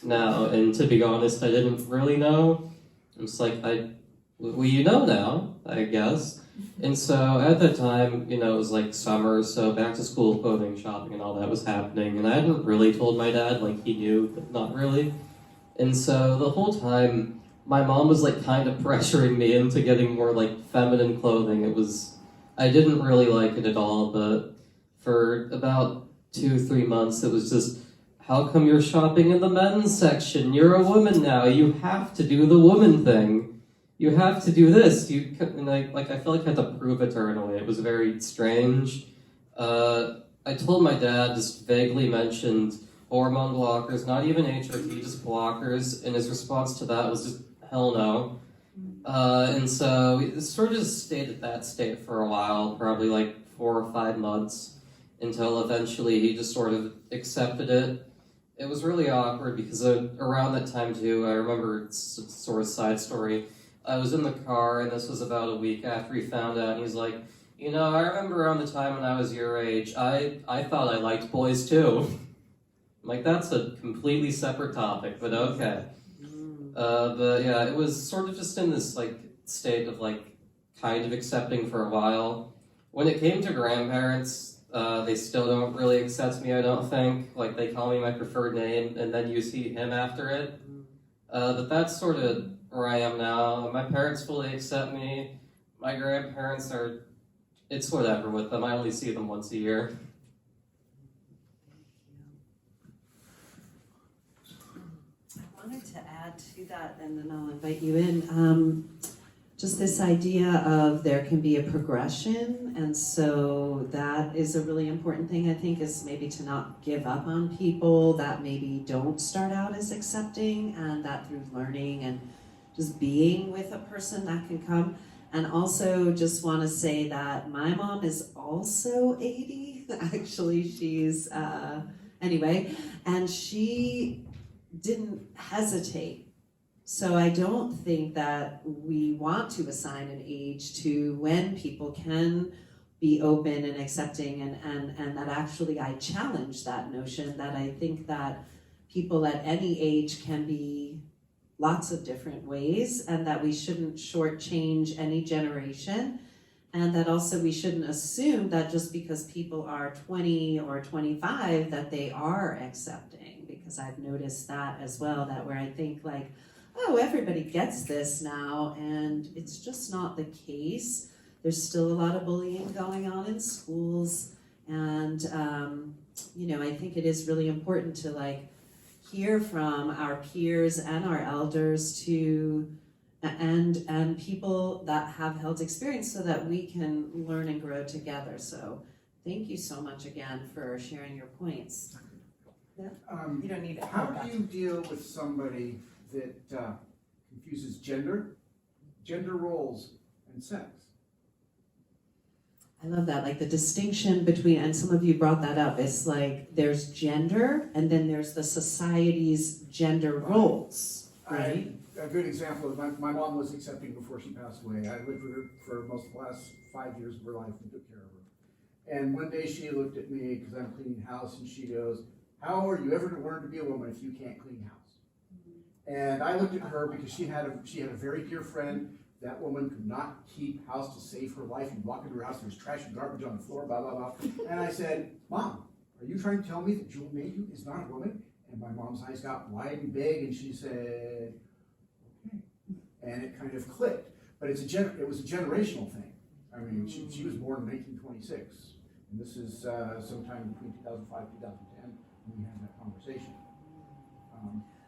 D: now? And to be honest, I didn't really know. I was like, well, you know now, I guess. And so at that time, it was like summer, so back to school clothing shopping and all that was happening. And I hadn't really told my dad, like he knew, but not really. And so the whole time, my mom was like kind of pressuring me into getting more like feminine clothing. I didn't really like it at all, but for about 2-3 months, it was just, how come you're shopping in the men's section? You're a woman now. You have to do the woman thing. You have to do this. And I feel like I had to prove it to her in a way. It was very strange. I told my dad, just vaguely mentioned hormone blockers, not even HRT, just blockers, and his response to that was just, hell no. And so it sort of just stayed at that state for a while, probably like 4 or 5 months, until eventually he just sort of accepted it. It was really awkward because around that time too, I remember, it's a sort of side story, I was in the car, and this was about a week after he found out, and he's like, you know, I remember around the time when I was your age, I thought I liked boys too. I'm like, that's a completely separate topic, but okay. But yeah, it was sort of just in this like state of like kind of accepting for a while. When it came to grandparents, they still don't really accept me, I don't think. Like, they call me my preferred name, and then you see him after it. But that's sort of where I am now. My parents fully accept me. My grandparents are, it's whatever with them. I only see them once a year.
B: I wanted to add to that, and then I'll invite you in. Just this idea of there can be a progression, and so that is a really important thing, I think, is maybe to not give up on people that maybe don't start out as accepting, and that through learning and just being with a person that can come. And also just want to say that my mom is also 80. Actually, she's, anyway, and she didn't hesitate. So I don't think that we want to assign an age to when people can be open and accepting, and that actually I challenge that notion, that I think that people at any age can be lots of different ways, and that we shouldn't shortchange any generation, and that also we shouldn't assume that just because people are 20 or 25 that they are accepting, because I've noticed that as well, that where I think like, oh, everybody gets this now, and it's just not the case. There's still a lot of bullying going on in schools, and I think it is really important to like hear from our peers and our elders and people that have held experience so that we can learn and grow together. So thank you so much again for sharing your points. Yeah? You don't need it.
H: How do you deal with somebody that confuses gender roles, and sex?
B: I love that, like the distinction between, and some of you brought that up, it's like there's gender and then there's the society's gender roles, right?
H: A good example is my mom was accepting before she passed away. I lived with her for most of the last 5 years of her life and took care of her. And one day she looked at me, because I'm cleaning house, and she goes, how are you ever going to learn to be a woman if you can't clean house? And I looked at her because she had a very dear friend. That woman could not keep house to save her life. You'd walk into her house, there's trash and garbage on the floor, blah, blah, blah. And I said, Mom, are you trying to tell me that Jewel Mayhew is not a woman? And my mom's eyes got wide and big, and she said, okay. And it kind of clicked. But it was a generational thing. I mean, she was born in 1926. And this is sometime between 2005 and 2010 when we had that conversation.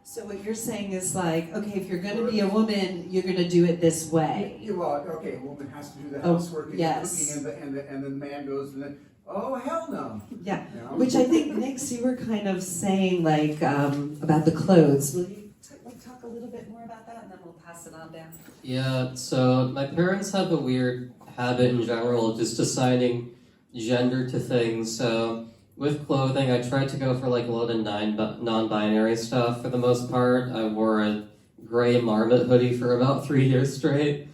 B: So what you're saying is like, okay, if you're going to be a woman, you're going to do it this way.
H: Yeah, well, okay, a woman has to do the housework and
B: yes.
H: the cooking, and then the man goes, and then, oh, hell no.
B: Yeah,
H: You know?
B: which I think, Nyx, you were kind of saying like about the clothes. Will you talk a little bit more about that, and then we'll pass it on down?
D: Yeah, so my parents have a weird habit in general of just assigning gender to things. So with clothing, I tried to go for like a lot of non-binary stuff for the most part. I wore a gray marmot hoodie for about 3 years straight.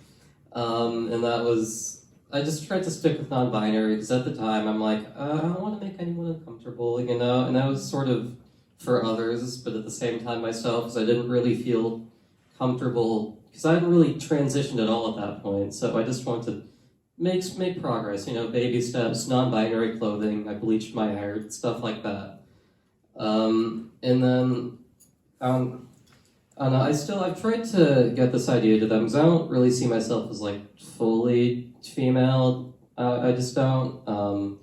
D: And that was, I just tried to stick with non-binary because at the time I'm like, I don't want to make anyone uncomfortable, you know? And that was sort of for others, but at the same time myself, because I didn't really feel comfortable, because I hadn't really transitioned at all at that point. So I just wanted to make progress, you know, baby steps, non-binary clothing, I bleached my hair, stuff like that. And then, I don't know, I've tried to get this idea to them, because I don't really see myself as, like, fully female, I just don't.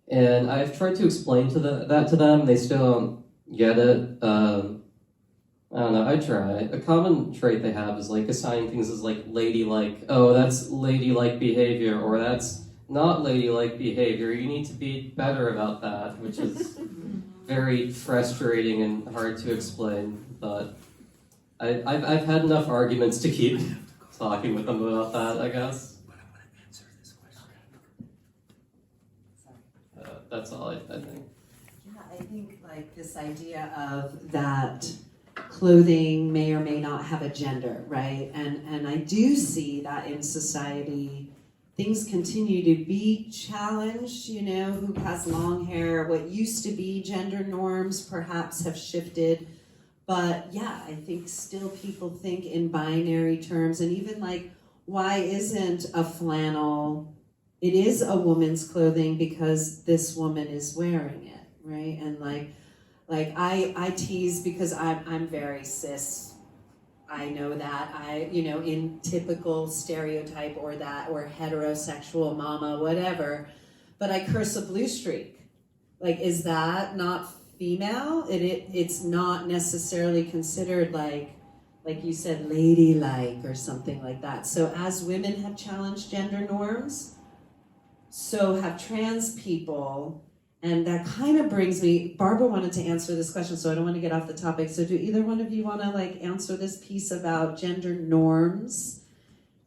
D: And I've tried to explain that to them, they still don't get it. I don't know, I try. A common trait they have is like assigning things as like ladylike. Oh, that's ladylike behavior, or that's not ladylike behavior. You need to be better about that, which is very frustrating and hard to explain. But I've had enough arguments to keep talking with them about that, I guess. That's all I think.
B: Yeah, I think like this idea of that clothing may or may not have a gender, right? And I do see that in society, things continue to be challenged, you know, who has long hair, what used to be gender norms perhaps have shifted. But yeah, I think still people think in binary terms, and even like, why isn't a flannel, it is a woman's clothing because this woman is wearing it, right? And like I tease because I'm very cis. I know that in typical stereotype or heterosexual mama, whatever, but I curse a blue streak. Like, is that not female? It's not necessarily considered like you said, ladylike or something like that. So as women have challenged gender norms, so have trans people. And that kind of brings me, Barbara wanted to answer this question, so I don't want to get off the topic. So do either one of you want to like answer this piece about gender norms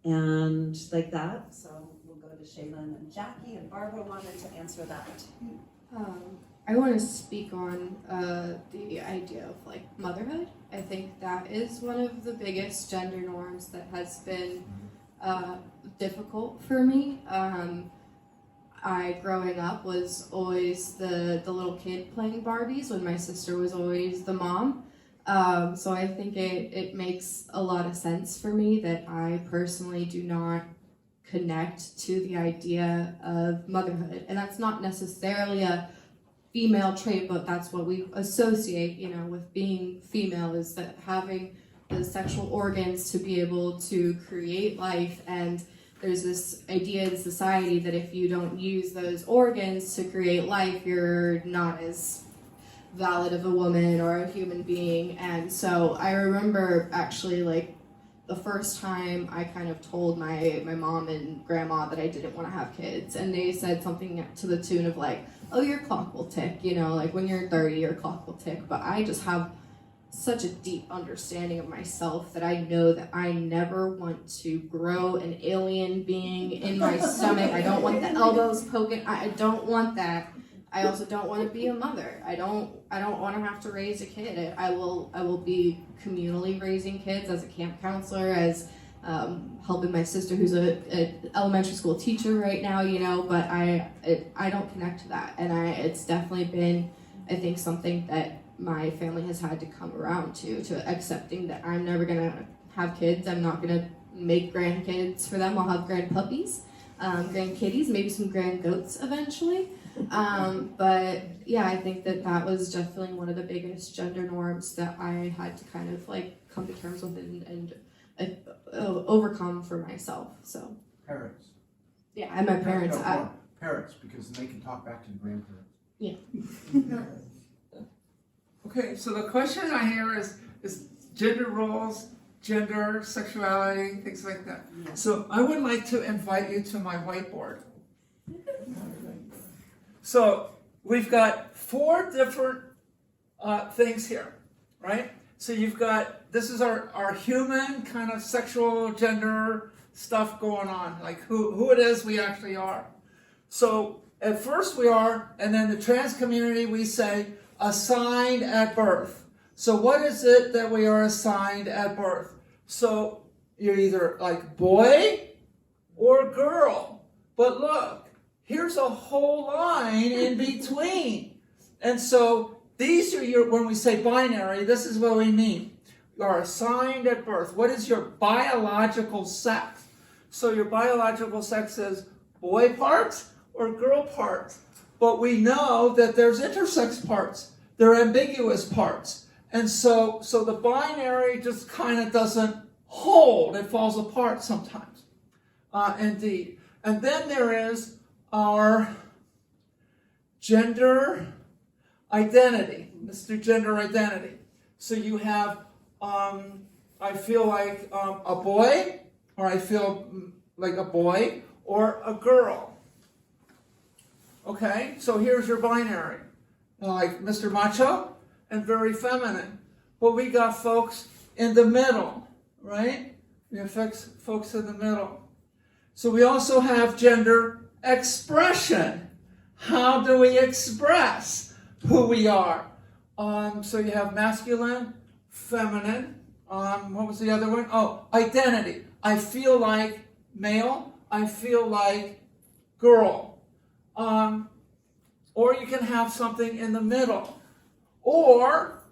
B: and like that? So we'll go to Chayla and then Jackie, and Barbara wanted to answer that too.
E: I want to speak on the idea of like motherhood. I think that is one of the biggest gender norms that has been difficult for me. I, growing up, was always the little kid playing Barbies when my sister was always the mom. So I think it makes a lot of sense for me that I personally do not connect to the idea of motherhood. And that's not necessarily a female trait, but that's what we associate, with being female, is that having the sexual organs to be able to create life. And there's this idea in society that if you don't use those organs to create life, you're not as valid of a woman or a human being. And so I remember actually like the first time I kind of told my mom and grandma that I didn't want to have kids, and they said something to the tune of like, oh, your clock will tick, like when you're 30, your clock will tick. But I just have such a deep understanding of myself that I know that I never want to grow an alien being in my stomach. I don't want the elbows poking. I don't want that. I also don't want to be a mother. I don't want to have to raise a kid. I will be communally raising kids as a camp counselor, as helping my sister who's an elementary school teacher right now, but I don't connect to that. And it's definitely been, I think, something that my family has had to come around to accepting that I'm never gonna have kids. I'm not gonna make grandkids for them. I'll have grandpuppies, grandkitties, maybe some grand goats eventually. But yeah, I think that was definitely one of the biggest gender norms that I had to kind of like come to terms with and overcome for myself. So
H: Parents.
E: yeah, and my parents.
H: Parents, because then they can talk back to the grandparents.
E: Yeah.
F: Okay, so the question I hear is gender roles, gender, sexuality, things like that.
B: Yes.
F: So I would like to invite you to my whiteboard. So we've got 4 different things here, right? So you've got, this is our human kind of sexual gender stuff going on, like who it is we actually are. So at first we are, and then the trans community, we say, assigned at birth. So what is it that we are assigned at birth? So you're either like boy or girl. But look, here's a whole line in between. And so these are when we say binary, this is what we mean. You are assigned at birth. What is your biological sex? So your biological sex is boy parts or girl parts. But we know that there's intersex parts. There are ambiguous parts. And so the binary just kind of doesn't hold. It falls apart sometimes. Indeed. And then there is our gender identity. Let's do gender identity. So you have, I feel like a boy, or I feel like a boy, or a girl. Okay, so here's your binary. Like Mr. Macho and very feminine. But we got folks in the middle, right? We have folks in the middle. So we also have gender expression. How do we express who we are? So you have masculine, feminine. What was the other one? Oh, identity. I feel like male. I feel like girl. Or you can have something in the middle. Or,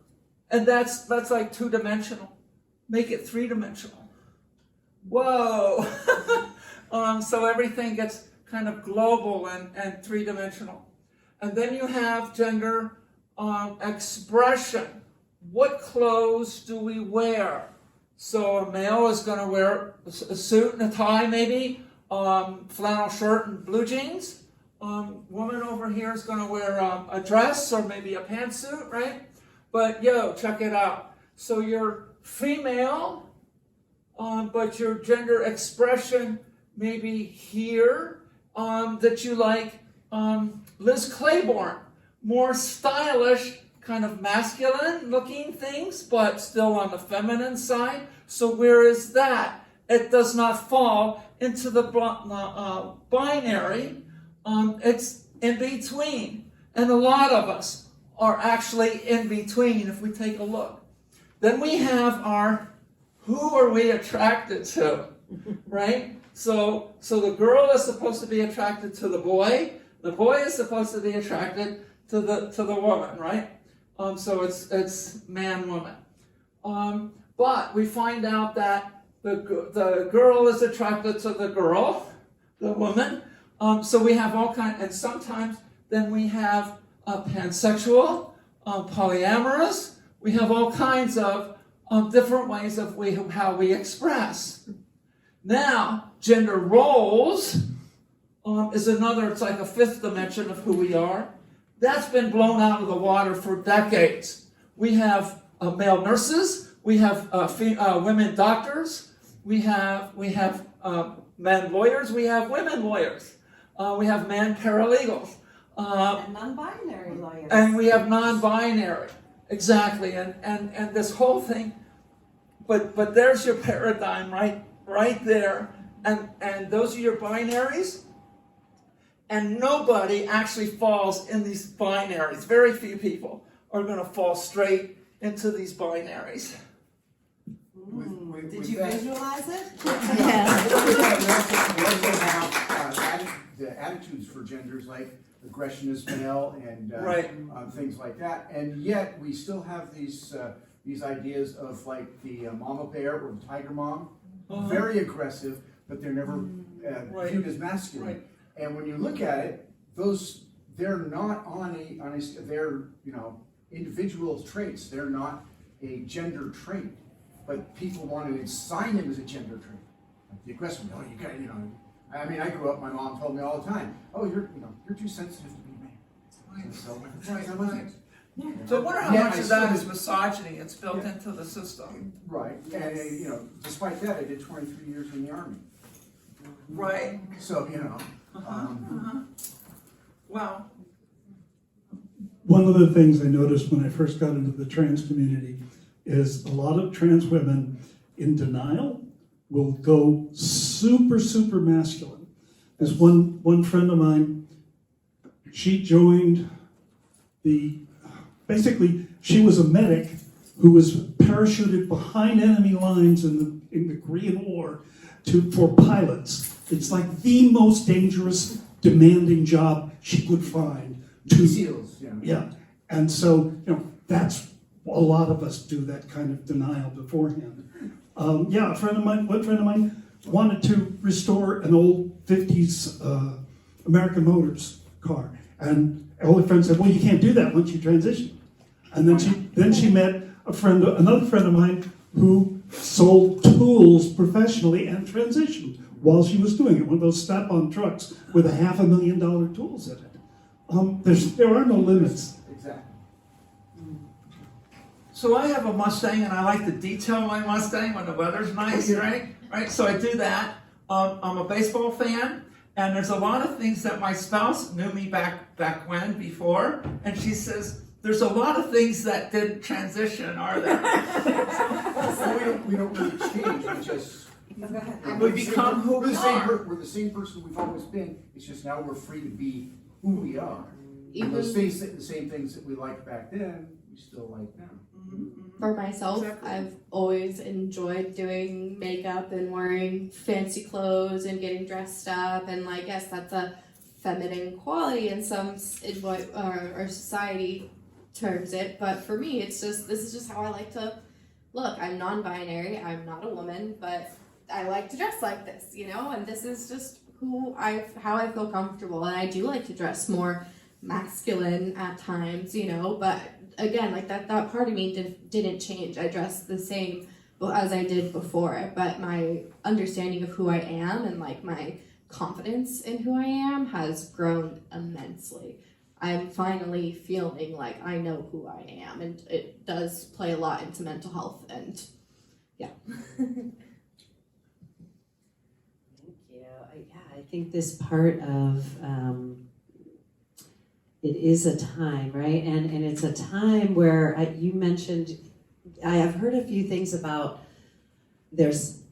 F: and that's like two-dimensional. Make it three-dimensional. Whoa! So everything gets kind of global and three-dimensional. And then you have gender expression. What clothes do we wear? So a male is going to wear a suit and a tie, maybe, flannel shirt and blue jeans. Woman over here is going to wear a dress or maybe a pantsuit, right? But check it out. So you're female, but your gender expression maybe here, that you like Liz Claiborne, more stylish, kind of masculine looking things, but still on the feminine side. So where is that? It does not fall into the binary. It's in between. And a lot of us are actually in between if we take a look. Then we have our, who are we attracted to, right? So the girl is supposed to be attracted to the boy is supposed to be attracted to the woman, right? So it's man, woman. But we find out that the girl is attracted to the girl, the woman. So we have all kinds, and sometimes then we have pansexual, polyamorous. We have all kinds of different ways of how we express. Now, gender roles is another, it's like a fifth dimension of who we are. That's been blown out of the water for decades. We have male nurses, we have women doctors, we have men lawyers, we have women lawyers, we have men paralegals.
G: And non-binary lawyers.
F: And we have non-binary, exactly, and this whole thing, but there's your paradigm right there, and those are your binaries, and nobody actually falls in these binaries. Very few people are going to fall straight into these binaries.
G: Did you visualize it?
B: Yeah.
H: We also have the attitudes for genders like aggression is male and things like that, and yet we still have these ideas of like the mama bear or the tiger mom, very aggressive, but they're never viewed as masculine.
F: Right.
H: And when you look at it, they're not on a they're individual traits. They're not a gender trait, but people want to assign them as a gender trait. Like the aggressive, you got I mean, I grew up. My mom told me all the time, "Oh, you're too sensitive to be a man." So
F: So I wonder how much of that is misogyny. It's built into the system.
H: Right, and despite that, I did 23 years in the Army.
F: Right.
H: So
F: Wow.
C: One of the things I noticed when I first got into the trans community is a lot of trans women in denial will go super, super masculine. There's one friend of mine, she joined basically she was a medic who was parachuted behind enemy lines in the Korean War for pilots. It's like the most dangerous, demanding job she could find.
H: SEALs,
C: Yeah, and so that's a lot of us do that kind of denial beforehand. One friend of mine wanted to restore an old 50s American Motors car, and all her friends said, "Well, you can't do that once you transition." And then she met another friend of mine who sold tools professionally and transitioned while she was doing it. One of those strap-on trucks with $500,000 tools in it. There are no limits.
H: exactly.
F: So I have a Mustang, and I like to detail my Mustang when the weather's nice, right? Right. So I do that. I'm a baseball fan, and there's a lot of things that my spouse knew me back when before, and she says there's a lot of things that didn't transition, are there?
H: Well, we don't really change. We just
F: We become who we are.
H: We're the same person we've always been. It's just now we're free to be who we are. And
E: Even
H: those things, the same things that we liked back then, we still like now.
E: for myself,
F: Exactly.
E: I've always enjoyed doing makeup and wearing fancy clothes and getting dressed up, and like, yes, that's a feminine quality in in what our society terms it. But for me, this is just how I like to look. I'm non-binary. I'm not a woman, but I like to dress like this, and this is just how I feel comfortable. And I do like to dress more masculine at times, but again, like that part of me didn't change. I dress the same as I did before, but my understanding of who I am and like my confidence in who I am has grown immensely. I'm finally feeling like I know who I am, and it does play a lot into mental health, and yeah.
B: Thank you. I think this part of it is a time, right? And it's a time where you mentioned, I have heard a few things about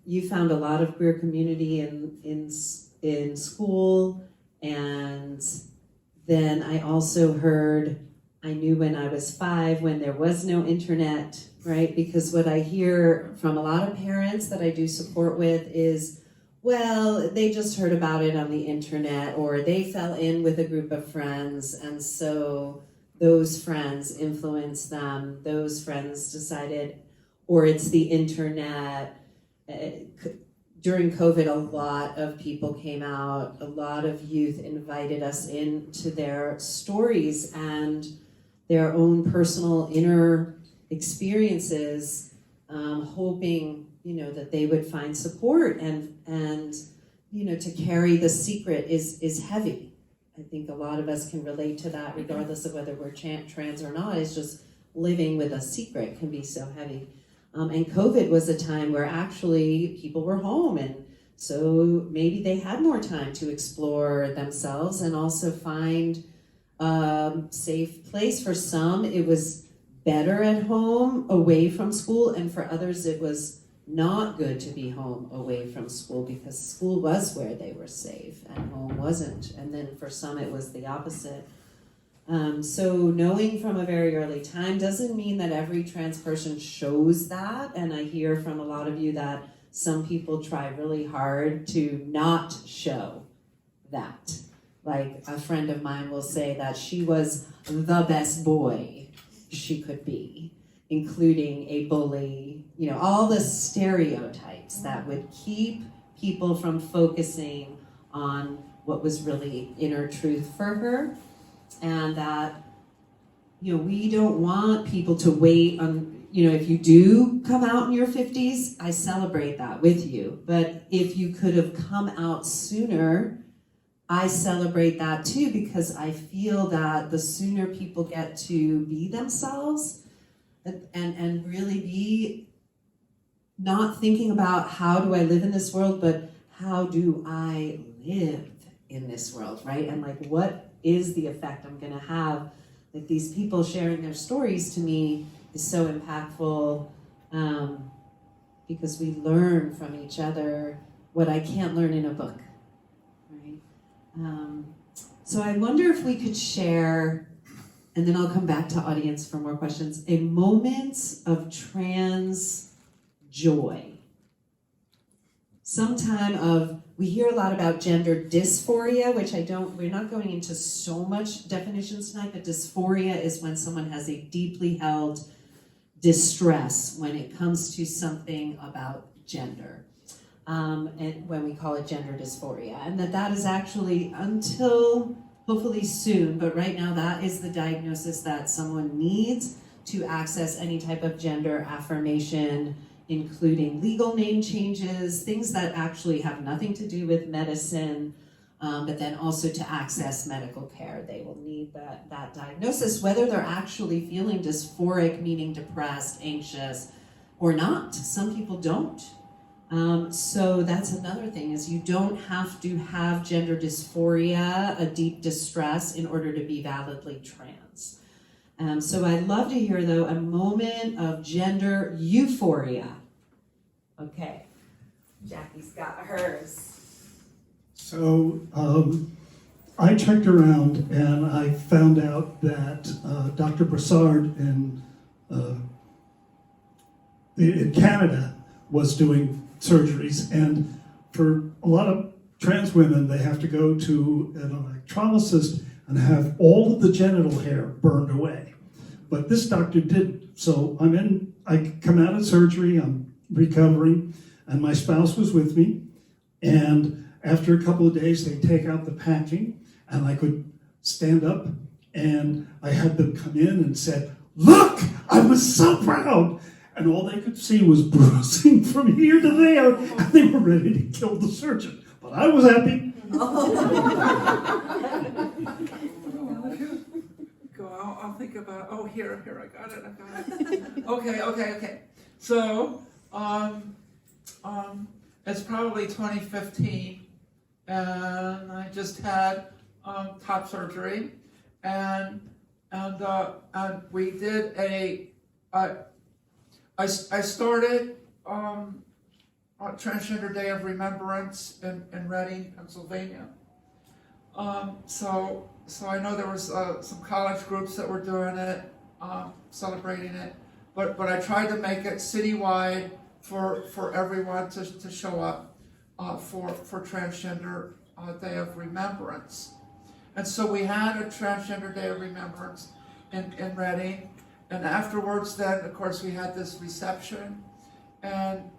B: you found a lot of queer community in school, and then I also heard, I knew when I was 5 when there was no internet, right? Because what I hear from a lot of parents that I do support with is, well, they just heard about it on the internet, or they fell in with a group of friends, and so those friends influenced them. Those friends decided, or it's the internet. During COVID, a lot of people came out. A lot of youth invited us into their stories and their own personal inner experiences, hoping that they would find support, and to carry the secret is heavy. I think a lot of us can relate to that, regardless of whether we're trans or not. It's just living with a secret can be so heavy. And COVID was a time where actually people were home, and so maybe they had more time to explore themselves and also find a safe place. For some, it was better at home, away from school, and for others, it was not good to be home away from school because school was where they were safe and home wasn't. And then for some, it was the opposite. So knowing from a very early time doesn't mean that every trans person shows that. And I hear from a lot of you that some people try really hard to not show that. Like a friend of mine will say that she was the best boy she could be, including a bully, all the stereotypes that would keep people from focusing on what was really inner truth for her. And that, we don't want people to wait on, if you do come out in your 50s, I celebrate that with you. But if you could have come out sooner, I celebrate that too, because I feel that the sooner people get to be themselves and really be not thinking about how do I live in this world, but how do I live in this world, right? And like, what is the effect I'm gonna have? Like these people sharing their stories to me is so impactful because we learn from each other what I can't learn in a book, right? So I wonder if we could share, and then I'll come back to audience for more questions, a moment of trans joy. Sometime of, we hear a lot about gender dysphoria, which we're not going into so much definitions tonight, but dysphoria is when someone has a deeply held distress when it comes to something about gender. And when we call it gender dysphoria. And that is actually, until hopefully soon, but right now that is the diagnosis that someone needs to access any type of gender affirmation, including legal name changes, things that actually have nothing to do with medicine, but then also to access medical care. They will need that diagnosis, whether they're actually feeling dysphoric, meaning depressed, anxious, or not. Some people don't. So that's another thing, is you don't have to have gender dysphoria, a deep distress, in order to be validly trans. So I'd love to hear, though, a moment of gender euphoria. Okay, Jackie's got hers.
C: So I checked around and I found out that Dr. Brassard in Canada was doing surgeries, and for a lot of trans women, they have to go to an electrolysis and have all of the genital hair burned away. But this doctor didn't. So I come out of surgery, I'm recovering, and my spouse was with me, and after a couple of days, they take out the packing, and I could stand up, and I had them come in and said, "Look, I was so proud." And all they could see was bruising from here to there, and they were ready to kill the surgeon. But I was happy.
F: I'll think about, here, I got it. Okay. So, it's probably 2015, and I just had top surgery, and we did I started Transgender Day of Remembrance in Reading, Pennsylvania. So I know there was some college groups that were doing it, celebrating it, but I tried to make it citywide for everyone to show up for Transgender Day of Remembrance. And so we had a Transgender Day of Remembrance in Reading, and afterwards then, of course, we had this reception, and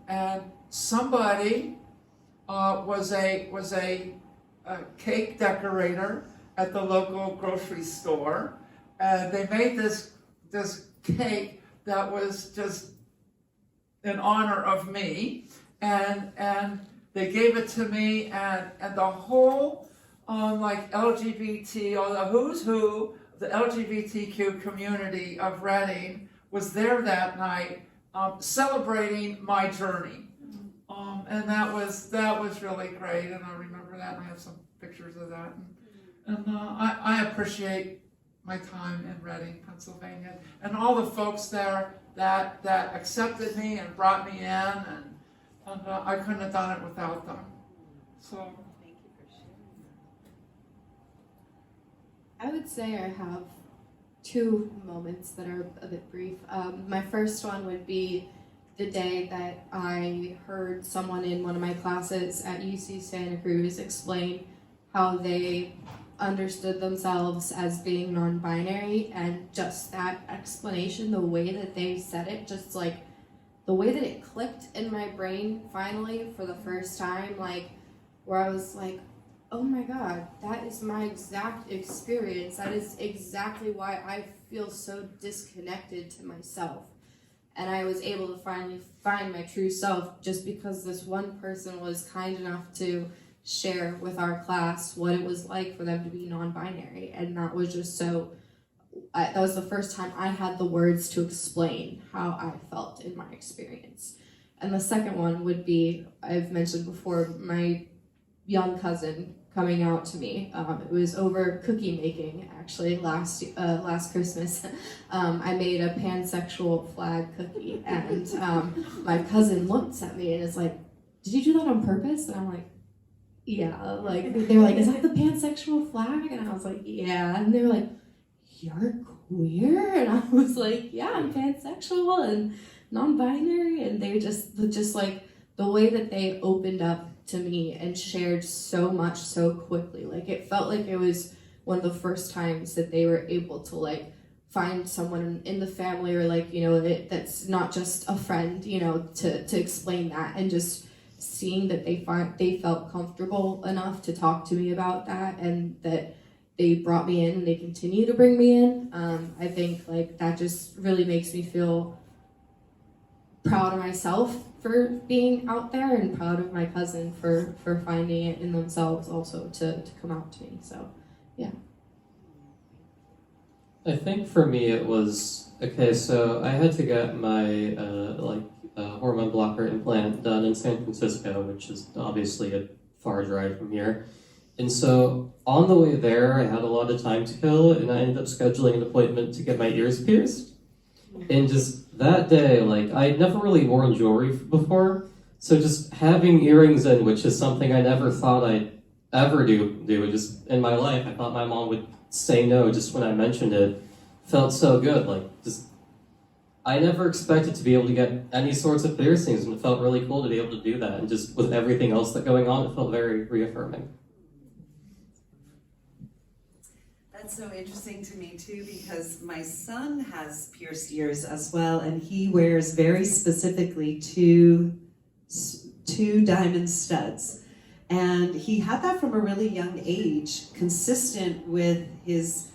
F: somebody was a cake decorator at the local grocery store, and they made this cake that was just in honor of me, and they gave it to me, and the whole like LGBT, or the who's who, the LGBTQ community of Reading was there that night, celebrating my journey, and that was really great, and I remember that, and I have some pictures of that, and I appreciate my time in Reading, Pennsylvania, and all the folks there that accepted me and brought me in, and I couldn't have done it without them. So
B: Thank you for sharing
E: I would say I have two moments that are a bit brief. My first one would be the day that I heard someone in one of my classes at UC Santa Cruz explain how they understood themselves as being non-binary, and just that explanation, the way that they said it, just like the way that it clicked in my brain finally for the first time, like where I was like, oh my God, that is my exact experience. That is exactly why I feel so disconnected to myself. And I was able to finally find my true self just because this one person was kind enough to share with our class what it was like for them to be non-binary. And that was just that was the first time I had the words to explain how I felt in my experience. And the second one would be, I've mentioned before, my young cousin coming out to me. It was over cookie making, actually, last Christmas. I made a pansexual flag cookie, and my cousin looks at me and is like, "Did you do that on purpose?" And I'm like, "Yeah." Like, they were like, "Is that the pansexual flag?" And I was like, "Yeah." And they were like, "You're queer?" And I was like, "Yeah, I'm pansexual and non-binary." And they just like the way that they opened up to me and shared so much so quickly. Like, it felt like it was one of the first times that they were able to like find someone in the family, or like, you know, that's not just a friend, you know, to explain that, and just seeing that they felt comfortable enough to talk to me about that, and that they brought me in and they continue to bring me in. I think like that just really makes me feel proud of myself for being out there, and proud of my cousin for finding it in themselves also to come out to me. So yeah.
D: I think for me it was, okay, so I had to get my hormone blocker implant done in San Francisco, which is obviously a far drive from here. And so on the way there, I had a lot of time to kill, and I ended up scheduling an appointment to get my ears pierced. And just that day, like, I'd never really worn jewelry before, so just having earrings in, which is something I never thought I'd ever do just in my life. I thought my mom would say no just when I mentioned it. Felt so good, like, just, I never expected to be able to get any sorts of piercings, and it felt really cool to be able to do that, and just with everything else that's going on, it felt very reaffirming.
B: That's so interesting to me too, because my son has pierced ears as well, and he wears very specifically two diamond studs. And he had that from a really young age, consistent with his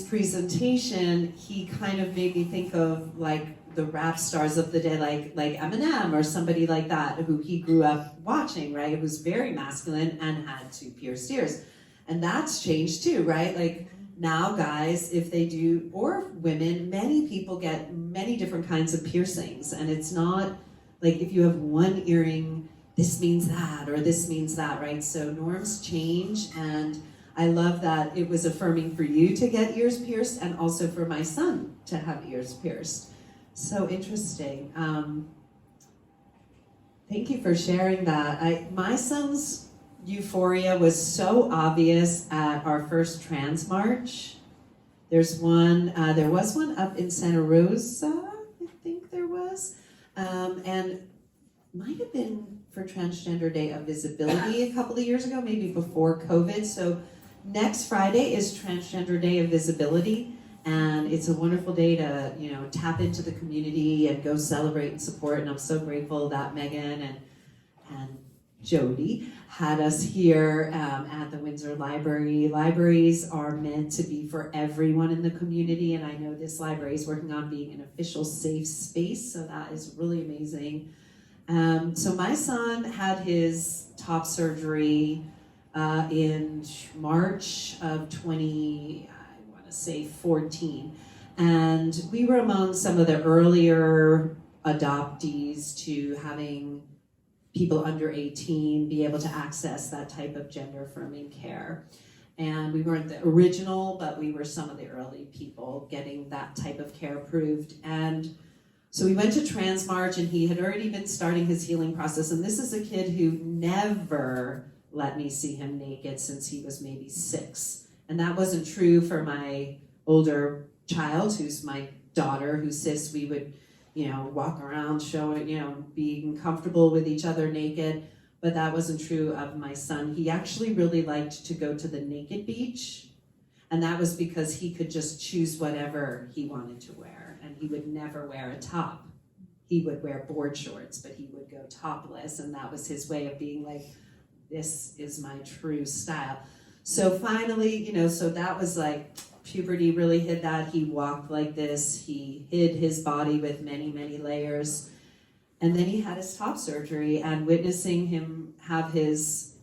B: presentation. He kind of made me think of like the rap stars of the day, like Eminem or somebody like that, who he grew up watching, right? It was very masculine and had two pierced ears. And that's changed too, right? Like now guys, if they do, or women, many people get many different kinds of piercings. And it's not like if you have one earring, this means that, or this means that, right? So norms change, and I love that it was affirming for you to get ears pierced, and also for my son to have ears pierced. So interesting. Thank you for sharing that. My son's euphoria was so obvious at our first trans march. There was one up in Santa Rosa, I think there was, and might have been for Transgender Day of Visibility a couple of years ago, maybe before COVID. So next Friday is Transgender Day of Visibility, and it's a wonderful day to, tap into the community and go celebrate and support. And I'm so grateful that Megan and Jody had us here at the Windsor Library. Libraries are meant to be for everyone in the community, and I know this library is working on being an official safe space, so that is really amazing. So my son had his top surgery in March of 2014, and we were among some of the earlier adoptees to having people under 18 be able to access that type of gender affirming care. And we weren't the original, but we were some of the early people getting that type of care approved. And so we went to Trans March, and he had already been starting his healing process. And this is a kid who never let me see him naked since he was maybe 6. And that wasn't true for my older child, who's my daughter, who's cis. We would, walk around showing, being comfortable with each other naked. But that wasn't true of my son. He actually really liked to go to the naked beach. And that was because he could just choose whatever he wanted to wear. And he would never wear a top. He would wear board shorts, but he would go topless. And that was his way of being like, this is my true style. So finally, so that was like, puberty really hid that. He walked like this. He hid his body with many, many layers. And then he had his top surgery, and witnessing him have his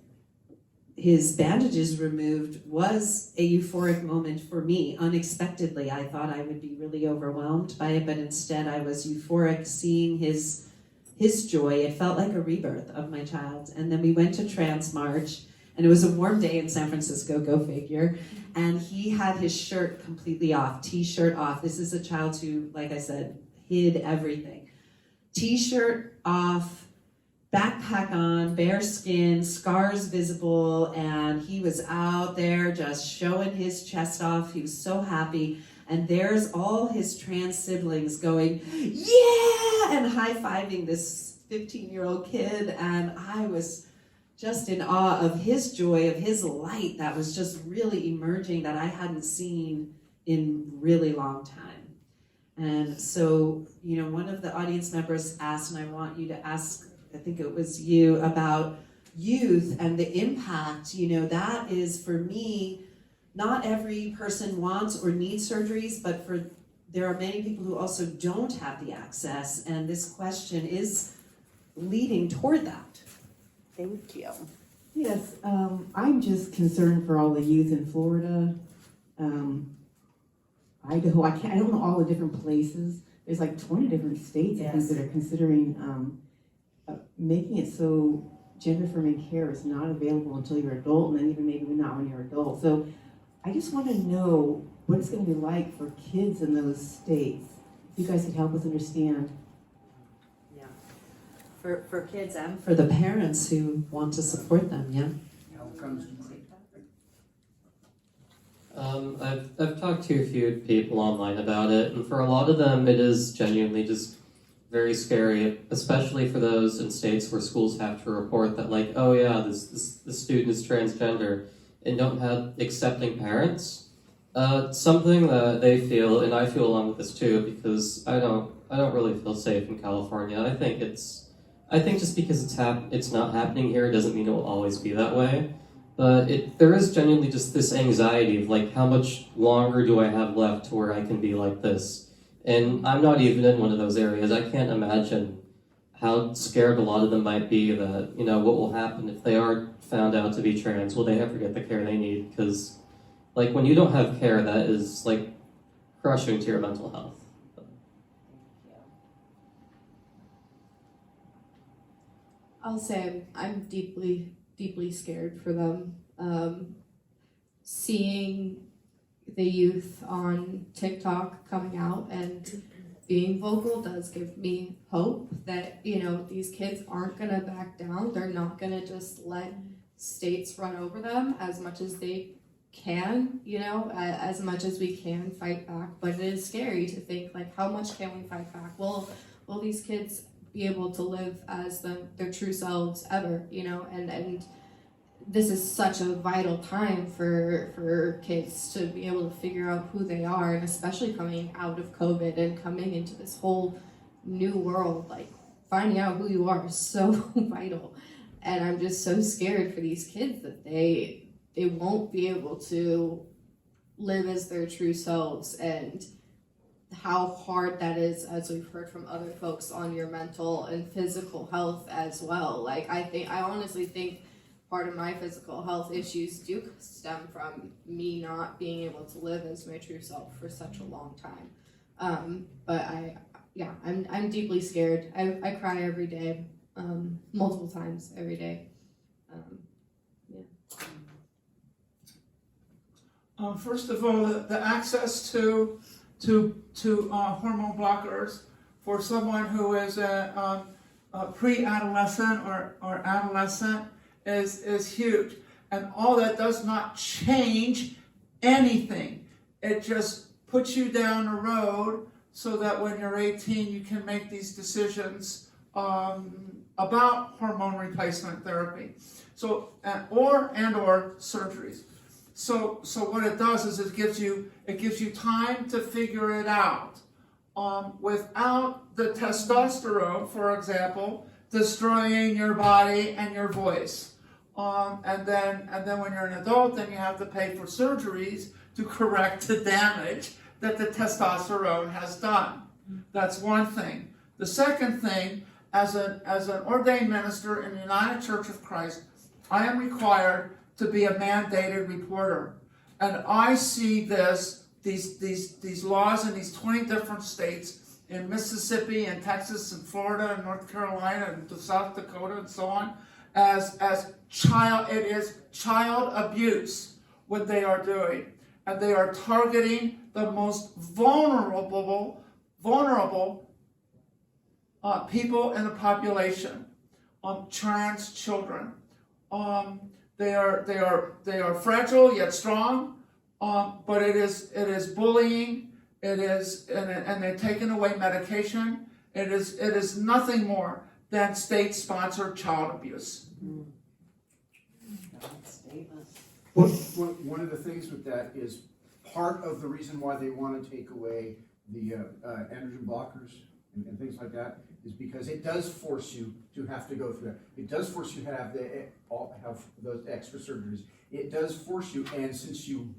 B: bandages removed was a euphoric moment for me. Unexpectedly, I thought I would be really overwhelmed by it, but instead I was euphoric seeing his joy. It felt like a rebirth of my child. And then we went to Trans March, and it was a warm day in San Francisco, go figure. And he had his shirt completely off, t-shirt off. This is a child who, like I said, hid everything. T-shirt off, backpack on, bare skin, scars visible, and he was out there just showing his chest off. He was so happy. And there's all his trans siblings going, yeah, and high-fiving this 15-year-old kid. And I was just in awe of his joy, of his light that was just really emerging that I hadn't seen in really long time. And so, one of the audience members asked, and I want you to ask, I think it was you, about youth and the impact. That is, for me, not every person wants or needs surgeries, but there are many people who also don't have the access. And this question is leading toward that.
G: Thank you.
J: Yes, I'm just concerned for all the youth in Florida, Idaho. I don't know all the different places. There's like 20 different states I think
G: Yes.
J: that are considering making it so gender-affirming care is not available until you're adult, and then even maybe not when you're adult. So I just want to know what it's going to be like for kids in those states. If you guys could help us understand.
G: For kids and
B: For the parents who want to support them, yeah?
H: How comes
D: I've talked to a few people online about it, and for a lot of them, it is genuinely just very scary, especially for those in states where schools have to report that, like, oh yeah, this student is transgender, and don't have accepting parents. Something that they feel, and I feel along with this too, because I don't really feel safe in California. I think just because it's not happening here doesn't mean it will always be that way. But there is genuinely just this anxiety of like, how much longer do I have left to where I can be like this? And I'm not even in one of those areas. I can't imagine how scared a lot of them might be that, what will happen if they are found out to be trans. Will they ever get the care they need? Because like when you don't have care, that is like crushing to your mental health.
E: I'll say I'm deeply, deeply scared for them. Seeing the youth on TikTok coming out and being vocal does give me hope that, these kids aren't gonna back down. They're not gonna just let states run over them as much as they can, as much as we can fight back. But it is scary to think, like, how much can we fight back? Will these kids be able to live as their true selves ever, and this is such a vital time for kids to be able to figure out who they are, and especially coming out of COVID and coming into this whole new world, like finding out who you are is so vital. And I'm just so scared for these kids that they won't be able to live as their true selves, and how hard that is, as we've heard from other folks, on your mental and physical health as well. Like, I honestly think part of my physical health issues do stem from me not being able to live as my true self for such a long time. But I'm deeply scared. I cry every day, multiple times every day.
F: First of all, the access to hormone blockers for someone who is a pre-adolescent or adolescent is huge. And all that does not change anything. It just puts you down a road so that when you're 18, you can make these decisions about hormone replacement therapy. So, or surgeries. So what it does is it gives you time to figure it out. Without the testosterone, for example, destroying your body and your voice. And then when you're an adult, then you have to pay for surgeries to correct the damage that the testosterone has done. That's one thing. The second thing, as an ordained minister in the United Church of Christ, I am required to be a mandated reporter. And I see these laws in these 20 different states, in Mississippi and Texas and Florida and North Carolina and South Dakota and so on, as it is child abuse, what they are doing. And they are targeting the most vulnerable people in the population, trans children. They are fragile yet strong, but it is bullying. It is and they're taking away medication. It is nothing more than state-sponsored child abuse.
H: One of the things with that is part of the reason why they want to take away the androgen blockers and things like that is because it does force you to have to go through that. It does force you to have those extra surgeries. It does force you, and since you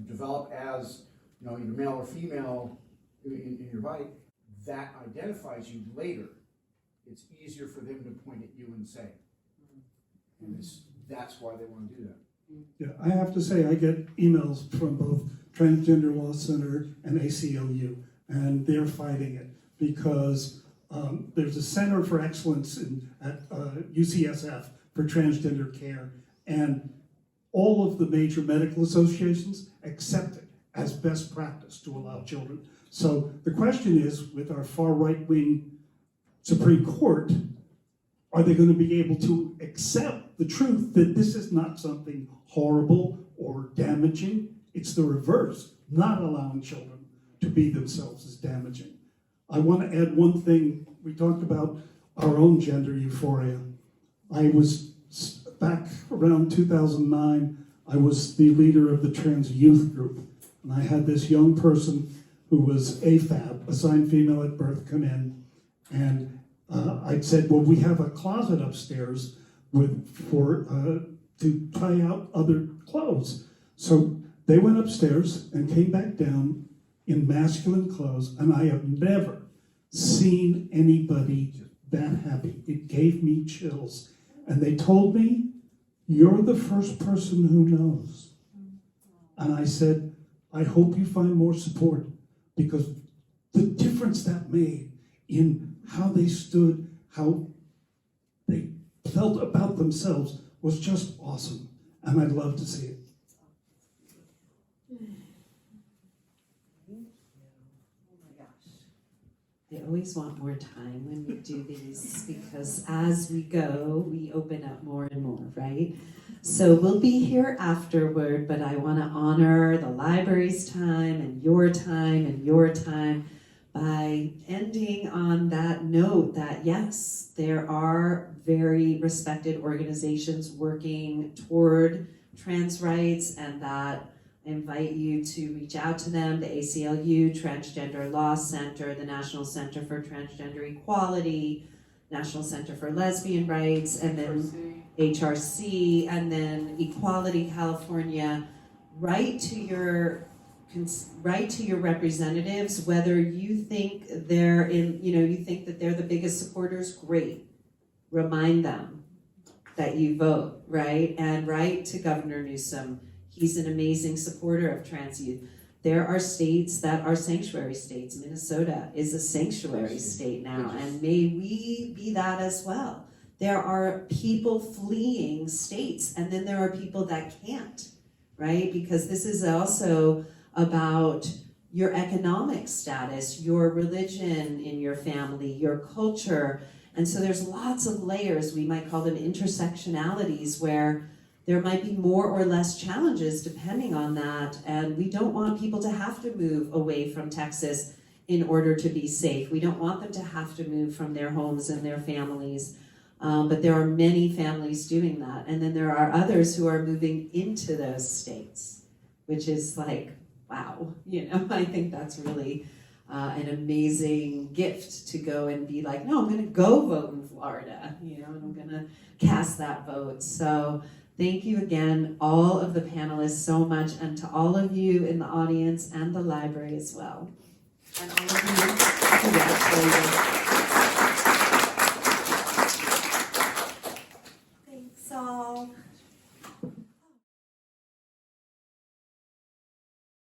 H: develop as either male or female in your body, that identifies you later it's easier for them to point at you and say. And that's why they want to do that.
C: Yeah, I have to say, I get emails from both Transgender Law Center and ACLU, and they're fighting it because there's a Center for Excellence at UCSF for transgender care, and all of the major medical associations accept it as best practice to allow children. So the question is, with our far right-wing Supreme Court, are they going to be able to accept the truth that this is not something horrible or damaging? It's the reverse, not allowing children to be themselves is damaging. I want to add one thing. We talked about our own gender euphoria. I was, back around 2009, I was the leader of the trans youth group. And I had this young person who was AFAB, assigned female at birth, come in. And I'd said, well, we have a closet upstairs to try out other clothes. So they went upstairs and came back down in masculine clothes, and I have never seen anybody that happy. It gave me chills. And they told me, you're the first person who knows. And I said, I hope you find more support, because the difference that made in how they stood, how they felt about themselves was just awesome. And I'd love to see it.
B: I always want more time when we do these, because as we go, we open up more and more, right? So we'll be here afterward, but I want to honor the library's time and your time by ending on that note that yes, there are very respected organizations working toward trans rights, and that I invite you to reach out to them, the ACLU, Transgender Law Center, the National Center for Transgender Equality, National Center for Lesbian Rights, and then HRC, and then Equality California. Write to your representatives, whether you think you think that they're the biggest supporters, great. Remind them that you vote, right? And write to Governor Newsom. He's an amazing supporter of trans youth. There are states that are sanctuary states. Minnesota is a sanctuary state now, and may we be that as well. There are people fleeing states, and then there are people that can't, right? Because this is also about your economic status, your religion in your family, your culture. And so there's lots of layers, we might call them intersectionalities, where there might be more or less challenges depending on that, and we don't want people to have to move away from Texas in order to be safe. We don't want them to have to move from their homes and their families, but there are many families doing that. And then there are others who are moving into those states, which is like, wow, I think that's really an amazing gift to go and be like, no, I'm gonna go vote in Florida, and I'm gonna cast that vote. So thank you again, all of the panelists, so much, and to all of you in the audience and the library as well. And all of you, congratulations.